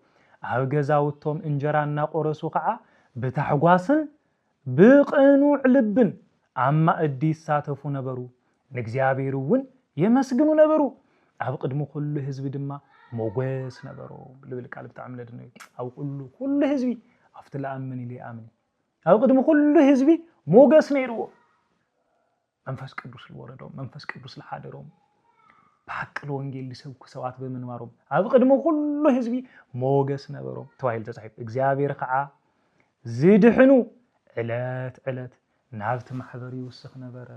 አብ ገዛውቶም እንጀራና ቆረሱ ኸዓ በታሕጓስን በቅኑዕ ልብን አማ እዲስ ሳተፉ ነበሩ ለእግዚአብሔርን የመስግኑ ነበሩ አብ ቅድሙ ሁሉ ህዝብ ድማ موجس نبرو لبل قال بتعمل لدني او كل حزبي افتلا امن لي امن او قدم كل حزبي موجس نيرو منفس قدوس الوردو منفس قدوس الحاضرهم بحق الوንጌል ሊሰብኩ ሰዋት በመንማሮም አብ قدم كل حزبي موجس نبرو ተዋይል ተጻሒፍ እግዚአብሔር ኸዓ ዝድሕኑ ዕለት ናብት ማሕበር ይውስኽ ነበረ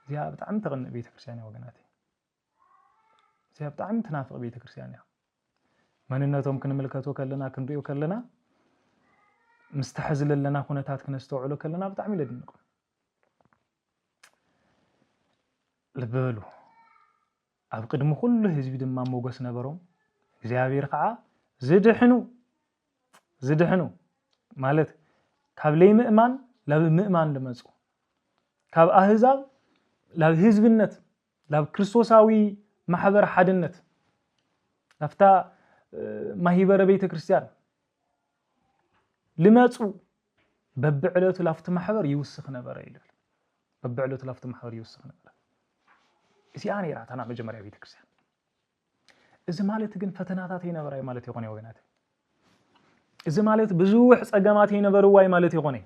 ያ በጣም ተገነ ቤተ ክርስቲያን ወገናቴ ሲያብጣም ተናፍቅ ቤተ ክርስቲያን ያ ማንነቶም ክንመልከቶ ከለና ክንሪዮ ከለና مستحزل لنا ሁነታት ክነስተውዕሎ ከለና በጣም ይለድንቁ ልበሉ አብ ቅድሙ ሁሉ ህዝብ ድማ ሞገስ ነበሮም እግዚአብሔር ኸዓ ዝድሕኑ ማለት ካብ ለይ ምእማን ለብ ምእማን ደመጹ ካብ አህዛብ ለብ ህዝብነት ለብ ክርስቶሳዊ ማህበር ሓድነት ናፍታ ማህበረ ቤተ ክርስቲያን ልመጹ በብዕለቱ ላፍተ ማህበር ይውስኽ ነበረ ይላል በብዕለቱ ላፍተ ማህበር ይውስኽ ነበረ እዚ አኔ ራታና መጀመሪያ ቤተ ክርስቲያን እዚ ማለት ግን ፈተናታት ይነበራ ማለት ይሆነ ወገናት እዚ ማለት ብዙ ጸገማት ይነበሩ ወይ ማለት ይሆነ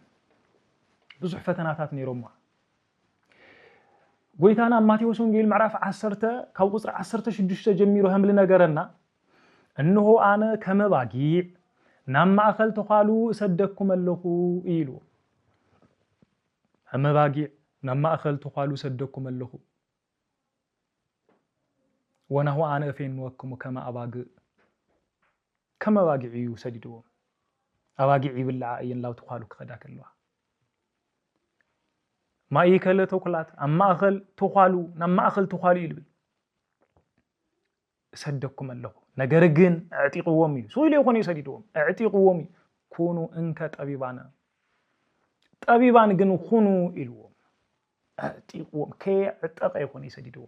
ብዙ ፈተናታት ነይሮማ ጎይታና ማቴዎስ ወንጌል ምዕራፍ 10 ካብ ቁጥር 16 ጀሚሮ ህምል ነገርና እንሆ አነ ከመባጊዕ ናብ ማእኸል ተኻሉ ሰደኩም ኣለኹ ኢሉ ከመባጊዕ ናብ ማእኸል ተኻሉ ሰደኩም ኣለኹ ወነሆ አነ ፈንወክሙ ከመ አባጊዕ ከመባጊዕ ይሰድድዎ አባጊዕ ይብልዓ እየንላው ተኻሉ ከዳ ከለዋ ما يكله توكلات أما أخل تخالو نما أخل تخالي يلبل صدقكم الله نجرجن اعتقوا ومي سويلي يكون يسديدهم اعتقوا ومي كونوا انك طبيبان جن خونوا إلوهم اعتقوا كي اعتق يكون يسديدهم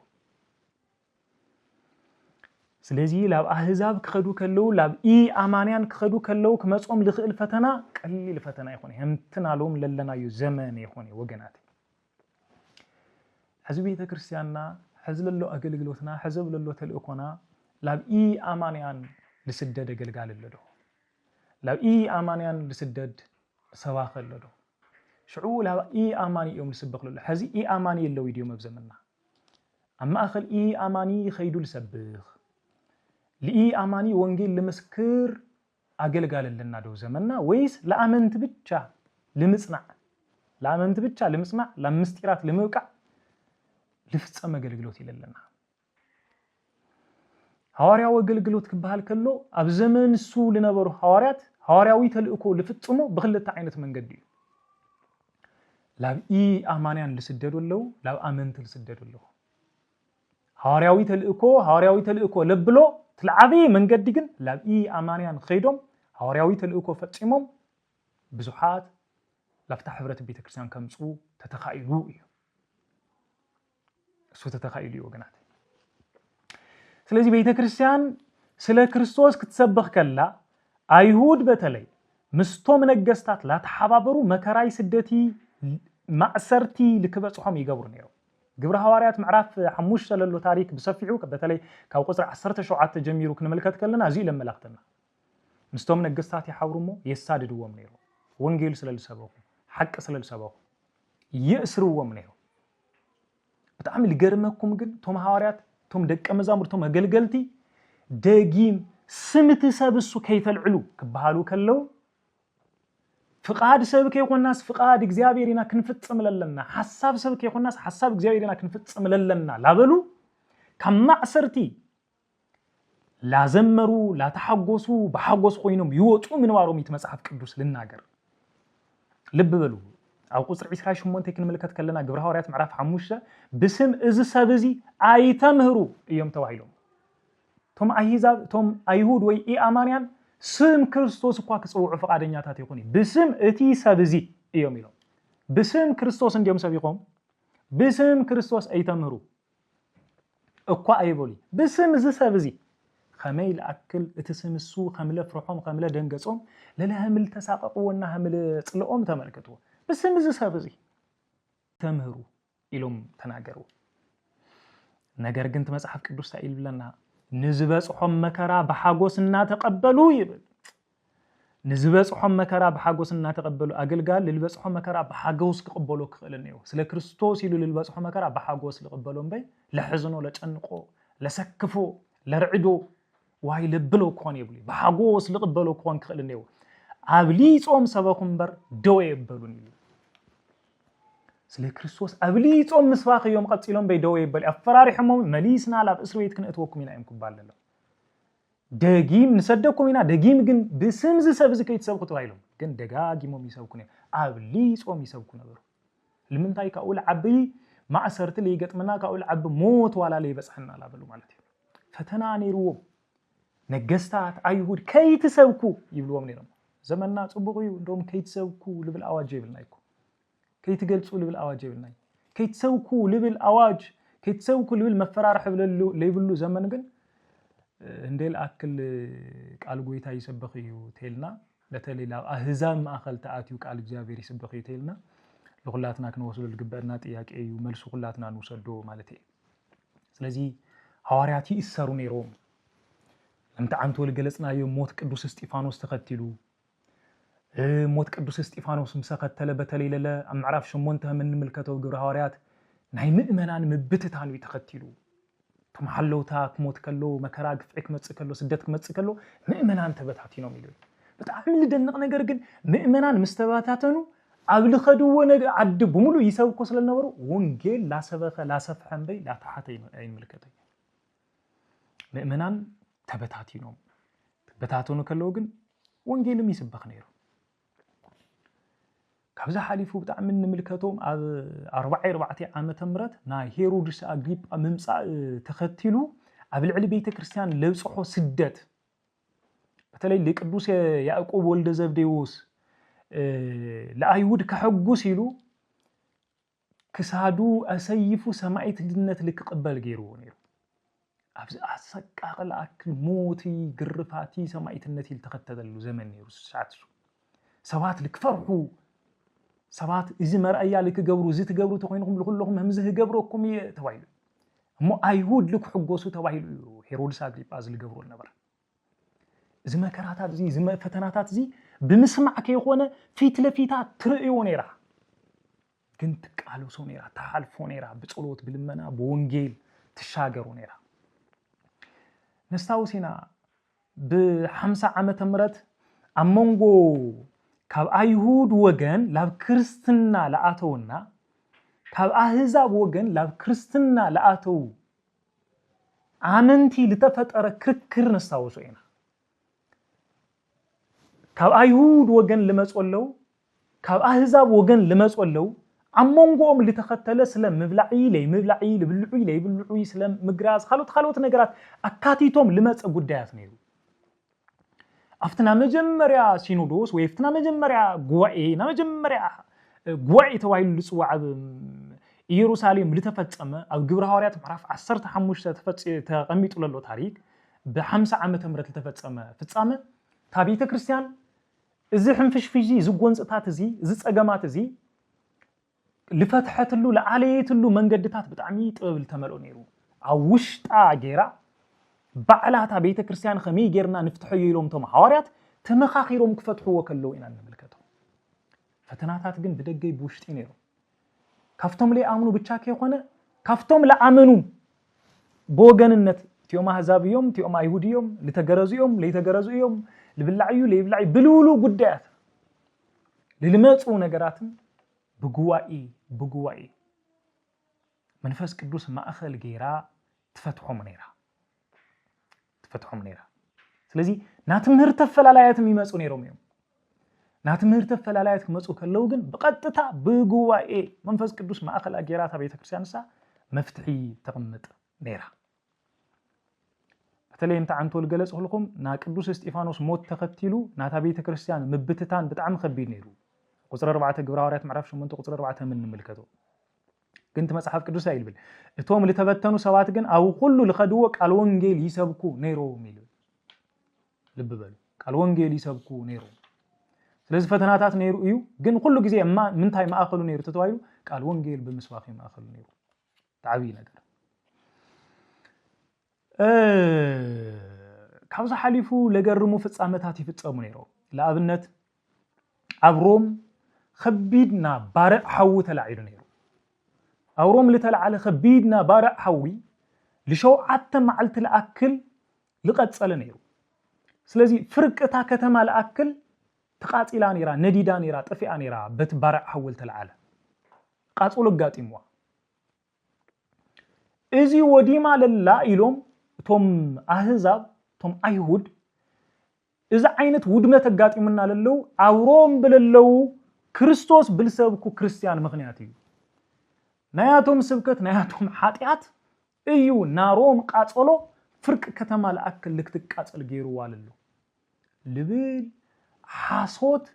سلازي لاب أحزاب كخدو كلو لاب أمانيان كخدو كلو كمسؤوم لخيل فتنا قليل فتنا يكون هم تنالهم للنا يزمن يكون وجناتي حزب ቤተ ክርስቲያንና حزب له አገልግሎትና حزب له ተልእኮና ላብኢ አማንያን ለስደድ አገልጋለዶ ላብኢ አማንያን ለስደድ ሰባኸለዶ ሽዑ ላብኢ አማኒ እዮም ለስበኽለዶ حزي አማኒ የለው ይዲዮ መብዘምና አማ አኸል አማኒ ኸይዱ ለሰብኽ ለኢ አማኒ ወንጌል ለመስክር አገልጋለልና ዶ ዘመንና ወይስ ለአመንት ብቻ ለምጽናዕ ለምስጢራት ለመብቃ لفصم አገልግሎት ይለለና ሐዋርያው አገልግሎት ክባል ከሎ አብ ዘመን ሱ ለነበሩ ሐዋርያዊ ተልእኮ ለፍጽሙ በክልተ አይነት መንገድ እዩ ላብ አማንያን ልስደዱለው ላብ አመንት ልስደዱለው ሐዋርያዊ ተልእኮ ለብሎ ትልዓቢ መንገዲ ግን ላብ አማንያን ኸይዶም ሐዋርያዊ ተልእኮ ፈጽሞም ብዙሓት ላፍታ ሕብረት ቤተክርስቲያን ከምፁ ተተኻኢሉ እዩ እሱ ተተኻኢሉ ወገናት ስለዚህ ቤተክርስቲያን ስለ ክርስቶስ ክትሰብኽ ከላ አይሁድ በተለይ ምስቶም ነገስታት ላተሓባበሩ መከራይ ስደቲ ማዕሰርቲ ልክበጽሖም ይገብሩ ነይሩ ግብረ ሐዋርያት ምዕራፍ 5 ለሎ ታሪክ በሰፊሑ በተለይ ካብ ቁጥር 17 ጀሚሩ ክንመልከት ከለና እዚ ለመላክተና ምስቶም ነገስታት ይሓብሩሞ የሳድድዎም ነይሩ ወንጌል ስለልሰበኹ ሐቅ ስለልሰበኹ ይእስርዎም ነይሩ በጣም ልገርመኩም ግን ቶም ሐዋርያት ቶም ደቀ መዛሙርቶም አገልገልቲ ደጊም ስምት ሰብሱ ከይተልዕሉ ክባሃሉ ከለው ፍቃድ ሰብከ ይኮናስ ፍቃድ እግዚአብሔርና ክንፍጽም ለለና ሐሳብ ሰብከ ይኮናስ ሐሳብ እግዚአብሔርና ክንፍጽም ለለና ላበሉ ከማዕሰርቲ ላዘመሩ ላተሐጎሱ በሐጎስ ኮይኖም ይወጡ ምንዋሮም ይተመጽሐፍ ቅዱስ ልናገር ልብ በሉ አው ቁጥር 28 ክንመልከት ከለና ግብረ ሐዋርያት ምዕራፍ 5 በስም እዚ ሰብዚ አይተምህሩ እዮም ተዋሂሎም ቶም አይዛብ ቶም አይሁድ ወይ ኢአማንያን ስም ክርስቶስ እኳ ክጽውዑ ፈቃደኛታት ይኹን በስም እቲ ሰብዚ እዮም ኢሎም በስም ክርስቶስ እንዲዮም ሰቢቆም በስም ክርስቶስ አይተምህሩ እኳ አይቦሊ በስም እዚ ሰብዚ خميل أكل اتسمسو خملة فرحهم خملة دنجسهم للا همل تساققوا ونا همل طلقهم تملكتوا بس مز سابزي تمهروا إلهم تناجروا نجر جنت مسحف قدوس سائل لنا نزبس حم مكرا بحاجوس النا تقبلوا يبل نزبس حم مكرا بحاجوس النا تقبلوا أقل قال للبس حم مكرا بحاجوس تقبلوا كخلنيو سل كريستوس يلو للبس حم مكرا بحاجوس لقبلهم بي لحزنوا لتنقوا لسكفوا لرعدوا واي لبلو كون يبلي بحاجوس لقبلو كون كخلنيو عبلي صوم سباكم بر دو يبلوني سلي كريستوس عبلي صوم مسواق يوم قتيلهم بي دو يبلي افراري حموم مليسنا لاب اسرويت كنتوكم ينا يمكم بالله دغيم نصدقكم ينا دغيم ግን بسمز سبز كيتسبكو توايلهم ግን ደጋጊሞም ይሰብኩነ عبلي صوم ይሰብኩ ነበር ለምንታይ ካኡል عبي ማዕሰርት ለይገጥመና ካኡል عب ሞት ዋላ ለይበጽሐና ላበሉ ማለት ነው ፈተና ነይሩዎ ነገስታት አይሁድ ከይትሰብኩ ይብሉዎም ነይሮም ዘመንና ጽቡቅ እዩ እንደውም ከይትሰብኩ ልብል አዋጅ ይብልናይኩ ከይትገልጹ ልብል አዋጅ ይብልናይ ከይትሰብኩ ልብል አዋጅ ከይትሰብኩ ልብል መፈራረህ ብለሉ ለይብሉ ዘመን ግን እንደል አክል ቃል ጎይታ ይሰበኽ እዩ ተልና ለተሌላ አህዛብ ማእኸል ተአትዩ ቃል እግዚአብሔር ይሰበኽ እዩ ተልና ለሁላትና ክንወስዱ ልግበርና ጥያቄ እዩ መልሱ ሁላትና ንወሰዶ ማለት እዩ ስለዚህ ሐዋርያት ይሰሩ ነይሮም እንተ አንተ ወልገለጽና የሞት ቅዱስ እስጢፋኖስ ተከትሉ ሞት ቅዱስ እስጢፋኖስ ምሰከተለ በተለይ ለለ አምዕራፍ 8 ምንመልከተው ግብረ ሐዋርያት ናይ ምእመናን ምብትታን ይተከትሉ ተማሐለውታ ከሞት ከሎ መከራ ግፍዕክ መጽከሎ ስደት ከመጽከሎ ምእመናን ተበታቲኖም ይሉ በጣም ልደንቅ ነገር ግን ምእመናን መስተባታተኑ አብልኸድዎ ነገር አድ በሙሉ ይሰብኩ ስለነበሩ ወንጌል ላሰበኸ ላሰፍሐን በይ ላታሐተ አይመልከተኝ ምእመናን ተበታቲኖም በታቶኑ ከለው ግን ወንጌልም ይስበኽ ነይሩ ካብዛ ሓሊፉ በጣም እንምልከቶም ኣብ 44 ዓመተ ምህረት ናይ ሄሮድስ አግሪጳ መምጻእ ተኸቲሉ ኣብ ልዕሊ ቤተ ክርስቲያን ለብጽሖ ስደት በተለይ ለቅዱስ ያዕቆብ ወልደ ዘብዴዎስ ለአይሁድ ከሐጉስ ይሉ ክሳዱ አሰይፉ ሰማዕትነት ልክቀበል ገይሩ ነይሩ ኣብዛ አሰቃቀል አክል ሞቲ ግርፋቲ ሰማዕትነት ይልተከተለሉ ዘመን ነይሩ ሰዓት ሰባት ልክፈርሑ ሰባት እዚ መርአያ ልክገብሩ እዚ ትገብሩ ተኮይንኩም ለኩልኩም ህምዝህ ገብረኩም ተባይሉ እሞ አይሁድ ልክሕጎሱ ተባይሉ ሄሮድስ አግሪጳ ዝልገብሩ ነበር እዚ መከራታት እዚ ፈተናታት እዚ ብምስማዕ ከይኾነ ፊት ለፊታ ትርእዩ ነይራ ግን ትቃለሶ ነይራ ተሐልፎ ነይራ በጸሎት ብልመና በወንጌል ተሻገሩ ነይራ ነስታውሲና በ50 ዓመተ ምህረት አመንጎ ካብ አይሁድ ወገን ላብ ክርስትና ለአተውና ካብ አህዛብ ወገን ላብ ክርስትና ለአተው አመንቲ ለተፈጠረ ክርክር ነስታውሶ ኢና ካብ አይሁድ ወገን ለመጾለው ካብ አህዛብ ወገን ለመጾለው አሞንጎም ለተከተለ ስለ ምብላዒ ለምብላዒ ለብልዑ ለብልዑ ስለ ምግራዝ خالوت ነገራት አካቲቶም ልመጽ ጉዳያት ነው አፍትና መጀመሪያ ሲኖዶስ ወይ አፍትና መጀመሪያ ጉባኤ መጀመሪያ ጉባኤ ተዋይሉ ልጽዋዕ ኢየሩሳሌም ለተፈጸመ ኣብ ግብረ ሐዋርያት ምዕራፍ 15 ተቀሚጡ ለሎ ታሪክ በ50 ዓመተ ምህረት ለተፈጸመ ፍጻመ ታቤተ ክርስቲያን እዚ ሕንፍሽፍጂ ዝጎንጽታት እዚ ዝጸገማት እዚ لفتحت له لعليت له منجدتات بتعمي طبل تملؤ نيرو عوشتا جيرا بعلاتها بيت كريستيان خمي جيرنا نفتحوا يلوم توم حواريات تمخاخيرهم كفتحوا وكلو إن نملكته فتناتات جن بدقي بوشتي نيرو كفتم لي آمنوا بتشاكي خونه كفتم لا آمنوا بوجن النت تيوم هزاب يوم تيوم يهودي يوم لتجرز يوم لبلعيو ليبلعي بلولو قدات للماتوا نجاراتن بقوائي منفس قدوس ما أخل جيرا تفتحوا منيرا ስለዚህ ናትምህርተ ፈላላያት የሚመጹ ነይሮም ይሁን ናትምህርተ ፈላላያት ከመጹ ከለው ግን በቀጥታ በጉባኤ መንፈስ ቅዱስ ማእከል አገራታ ቤተክርስቲያንሳ መፍትሒ ተቀመጠ ነይራ በተለይ እንተ አንተ ወልገለጽ ሁልኩም ና ቅዱስ እስጢፋኖስ ሞት ተከቲሉ ናታ ቤተክርስቲያን ምብትታን በጣም ከቢድ ነይሩ ቁጥር 4 ግብረ ሐዋርያት ምዕራፍ 8 ቁጥር 4 ምን እንመልከተው ግን መጽሐፍ ቅዱስ አይልብል እቶም ለተበተኑ ሰባት ግን አው ሁሉ ለኸድዎ ቃል ወንጌል ይሰብኩ ነይሮ ሚል ልብ በሉ ቃል ወንጌል ይሰብኩ ነይሮ ስለዚህ ፈተናታት ነይሩ እዩ ግን ሁሉ ጊዜ ምንታይ ማእከሉ ነይሩ ተተዋይሉ ቃል ወንጌል በመስዋዕት ማእከሉ ነይሩ ታቢ ነገር ካብዛ ሓሊፉ ለገርሙ ፍጻመታት ይፍጸሙ ነይሮ ለአብነት አብሮም خبيدنا بارع حوي تلعيد نيرو أوروم لتلعال خبيدنا بارع حوي لشو عتم معلت الأكل لقد صل نيرو سلازي فرقة كتما الأكل تقاتل نيرا نديدا نيرا طفئ نيرا بت بارع حول تلعال قاتلوا قاتموا إزي وديما لله إلهم توم أهزاب توم أيهود إذا عينت ودمة قاتمنا للو أوروم بللو ክርስቶስ ብልሰብኩ ክርስቲያን ምክንያት እዩ ናያቶም ስብከት ናያቶም ኃጢአት እዩ ናሮም ቃጸሎ ፍርቅ ከተማ ለአክል ልክትቃጸል ገይሩ ዋለሉ ልብል ሐሶት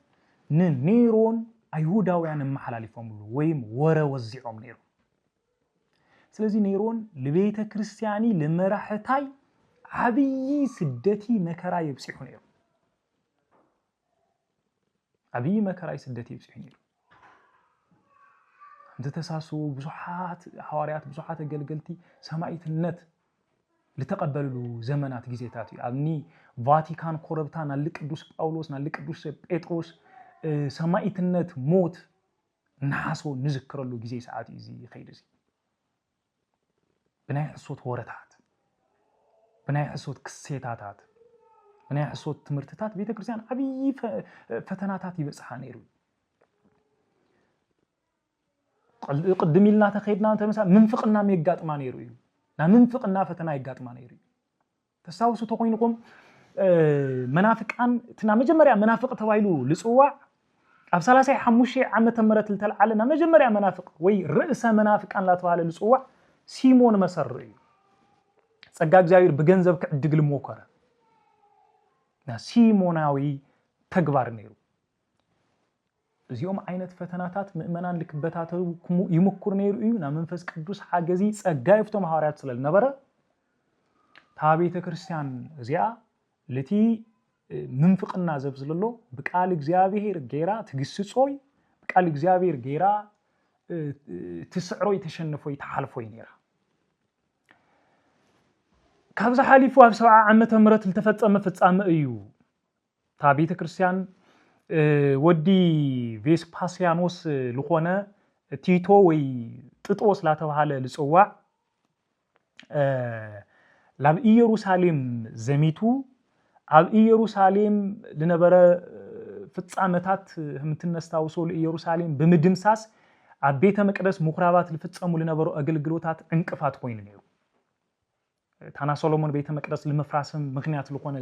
ነኔሮን አይሁዳውያን መሐላሊፈሙሉ ወይም ወረ ወዚዖም ነይሩ ስለዚህ ነሮን ለቤተ ክርስቲያኒ ለመራህታይ አብይ ስደቲ መከራ ይብጽሑ ነይሩ أبي مكراي سدتي بسحنير أنت تساسو بزحات حواريات بزحات قلقلتي سماعيت النت لتقبلوا زمنات جزيتاتي أبني فاتيكان قربتانا لقدوس باولوسنا لقدوس بيتروس سماعيت النت موت نحاسو نذكر له جزي ساعاتي زي خيرزي بناي حصوت ورتات بناي حصوت كسيتاتات أنا حسوت تمرتات بيت كريستيان أبي فتناتات يبصح نيرو قدمي لنا تخيدنا أنت مثلا منفقنا ميقات ما نيرو نا منفقنا فتنا يقات ما نيرو تساوسوا تقوينكم منافق عن تنا مجمريا منافق توايلو لصواع أب 35 عام تمرت التلعلنا مجمريا منافق وي رئيس منافق عن لا توالي لصواع سيمون مسري صقاق زاير بجنزب كعدق الموكره سيموناوي تكبر نيرو زيوم عينت فتناتات مؤمنان لكبتاتو يمكر نيرو يونا منفس قدوس حاجزي صقايفتو حواريات سلالنبره تابيته ክርስቲያን زيا لتي منفقنا زبزللو بقال እግዚአብሔር ጌራ ትግስጾይ بقال እግዚአብሔር ጌራ تسعرو يتشنفو يتحالفو ينيራ ካብዛ ሓሊፉ ኣብ 70 ዓመተ ምህረት ለተፈጸመ ፍጻመ እዩ ታቤተ ክርስቲያን ወዲ ቬስፓሲያኖስ ለኾነ ቲቶ ወይ ጥጦስ ላተባሃለ ልጽዋዕ ላብ ኢየሩሳሌም ዘሚቱ ኣብ ኢየሩሳሌም ለነበረ ፍጻመታት ህምትነስታውሶ ለኢየሩሳሌም በመድምሳስ ኣብ ቤተ መቅደስ ምኩራባት ለፈጸሙ ለነበሩ አገልግሎታት እንቅፋት ኮይኑ ነይሩ ታና ሶሎሞን ቤተ መቅደስ ለመፍራስም ምክንያት ለሆነ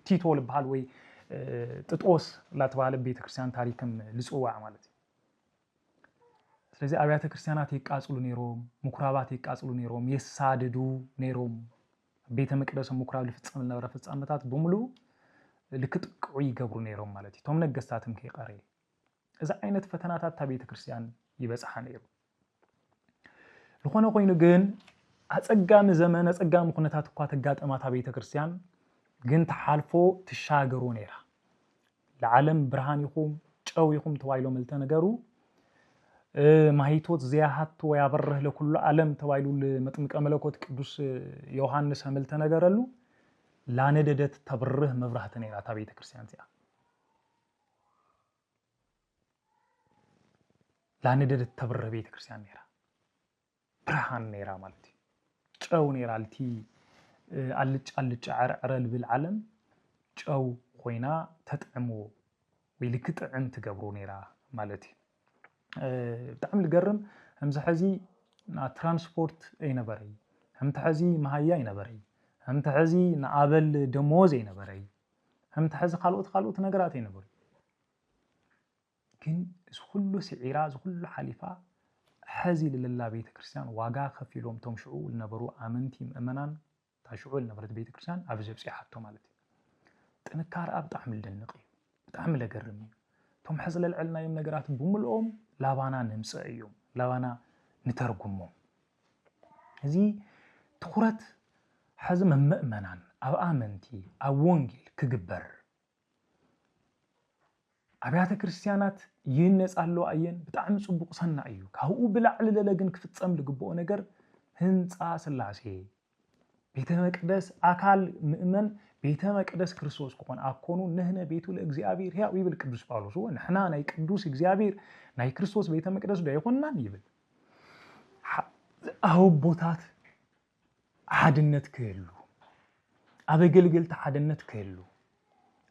ቲቶ ለባህል ወይ ጥጦስ ላተባለ ቤተ ክርስቲያን ታሪክም ልጽዋዕ ማለት ስለዚህ አብያተ ክርስቲያናት ይቃጽሉ ነይሮም ምኩራባት ይቃጽሉ ነይሮም የሳደዱ ነይሮም ቤተ መቅደስ ምኩራብ ልፍጽም ነበረ ፍጻመታት በሙሉ ልክጥቅዑ ይገብሩ ነይሮም ማለት ቶም ነገስታትም ከይቀረ እዛ አይነት ፈተናታት ቤተ ክርስቲያን ይበጽሐ ነይሩ ለኾነ ኮይኑ ግን አጸጋም ዘመን አጸጋም ኩነታት እኳ ተጋጠማታ ቤተ ክርስቲያን ግን ተሐልፎ ትሻገሩ ነይራ ለዓለም ብርሃን ይኹም ጨው ይኹም ተዋይሎ መልተ ነገሩ ማይቶት ዚያሃት ወያበረህ ለኩሉ ዓለም ተዋይሉ ለመጥምቀ መለኮት ቅዱስ ዮሐንስ መልተ ነገረሉ ላነደደት ተብርህ መብራህት ነይራ ታ ቤተ ክርስቲያን ዚያ ላነደደት ተብርህ ቤተ ክርስቲያን ነይራ ብርሃን ነይራ ማለት ጨው ነይራ አልቲ አልጫ ዓርዕረል بالዓለም ጨው ኮይና ተጥዕሞ ወይ ልክጥዕም ትገብሩ ነይራ ማለት በጣም ልገርም همز حزي ትራንስፖርት አይነበረይ همت حزي መሃያ አይነበረይ همت حزي ንአበል ደሞዝ አይነበረይ همت حزي ካልኦት ነገራት አይነበሩ ግን ሁሉ ሲዒራ ሁሉ ሓሊፋ حزي لله ቤተ ክርስቲያን ዋጋ ከፊሎም ተምሽዑ ለነበሩ አመንቲ ምእመናን ታሽዑ ለነበረት ቤተ ክርስቲያን አብዘብጽ ያሐቶ ማለት ጥንካር አብጣም ልደንቅ በጣም ለገርም ቶም حزل العلናይም ነገራት በሙሉኦም ላባና ንምጽእዮም ላባና ንተርጉሞ እዚ ትኹረት حز መእመናን ኣብ አመንቲ ኣብ ወንጌል ክግበር አብያተ ክርስቲያናት ይነጻሉ አየን በጣም ጽቡቅ ሰና እዩ ካው ብላዕል ለለግን ክፍጸም ልግቦ ነገር ህንጻ ስላሴ ቤተ መቅደስ አካል ምእመን ቤተ መቅደስ ክርስቶስ ኮን አኮኑ ነህነ ቤቱ ለእግዚአብሔር ያው ይብል ቅዱስ ጳውሎስ ወንሕና ናይ ቅዱስ እግዚአብሔር ናይ ክርስቶስ ቤተ መቅደስ ዳይኮንናን ይብል አው ቦታት ሓድነት ክህሉ አበገልገልተ ሓድነት ክህሉ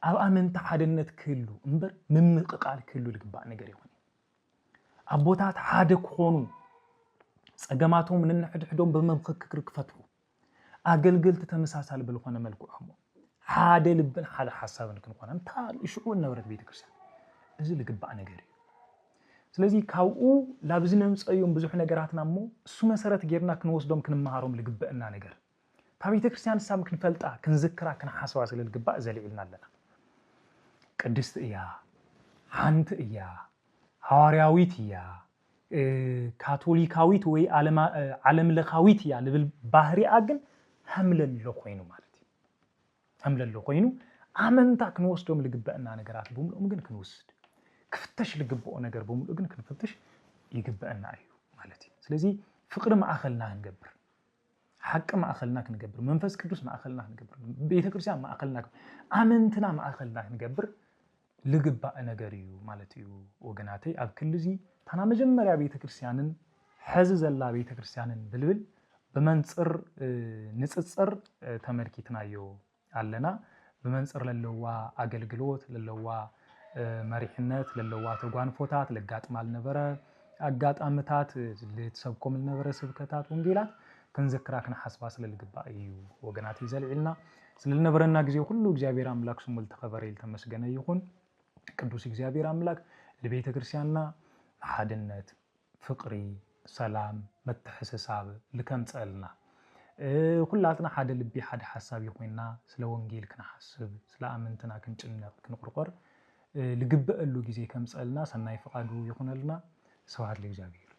ኣብ አመንተ ሓድነት ክህሉ እንበር ምምቅቃል ክህሉ ልግባእ ነገር ይሆን አቦታት ሓደ ክኾኑ ጸገማቶም ንንሕድሕዶም በመምክክር ክፈትሑ አገልግልት ተመሳሳል بالኾነ መልኩዕሞ ሓደ ልብን ሓደ ሐሳብን ክንኮን እንታ ይሽዑ ንብረት ቤተ ክርስቲያን እዚ ልግባእ ነገር እዩ ስለዚህ ካውኡ ላብዝነም ጸዮም ብዙሕ ነገራትናሞ እሱ መሰረት ጌርና ክንወስዶም ክንማሃሮም ልግባእና ነገር ታ ቤተ ክርስቲያን ሳም ክንፈልጣ ክንዝክራ ክንሐስባ ስለ ልግባእ ዘልዒልና ኣለና ቅድስት እያ ሓንቲ እያ ሐዋርያዊት እያ ካቶሊካዊት ወይ ዓለም ለኻዊት እያ ልብል ባህሪኣ ግን hamlelo ኮይኑ ማለት እዩ hamlelo ኮይኑ አመንታ ክንወስዶም ልግባእና ነገራት በሙሉም ግን ክንወስድ ክፍተሽ ልግባኦ ነገር በሙሉ ግን ክንፍተሽ ይግባእና እዩ ማለት እዩ ስለዚህ ፍቅር ማእኸልና እንገብር ሐቅ ማእኸልና ክንገብር መንፈስ ቅዱስ ማእኸልና ክንገብር ቤተ ክርስቲያን ማእኸልና አመንትና ማእኸልና ክንገብር ልግባእ ነገር እዩ ማለት እዩ ወገናተይ ኣብ ክልዚ ታና መጀመሪያ ቤተ ክርስቲያንን ሕዝ ዘላ ቤተ ክርስቲያንን ብልብል በመንጽር ንጽጽር ተመርኪትናዮ አለና በመንጽር ለለዋ አገልግሎት ለለዋ መሪሕነት ለለዋ ተጓንፎታት ለጋጥማል ነበረ አጋጣምታት ለተሰብኮም ነበረ ስብከታት ወንጌላት ክንዝክራ ክንሐስባ ስለልግባእ እዩ ወገናት ይዘልዕልና ስለነበረና ጊዜ ሁሉ እግዚአብሔር አምላክ ስሙ ተከበረ ይልተመስገነ ይሁን ቅዱስ እግዚአብሔር አምላክ ለቤተ ክርስቲያንና ሓድነት ፍቅሪ ሰላም መተሐሰሳብ ልከምጸልና ሁላትና ሓደ ልቢ ሓደ ሐሳብ ይሆንና ስለ ወንጌል ክንሐስብ ስለ አመንትና ክንጭነቅ ክንቆርቆር ልግበአሉ ጊዜ ከምጸልና ሰናይ ፈቃዱ ይሆነልና ሰዋት ለእግዚአብሔር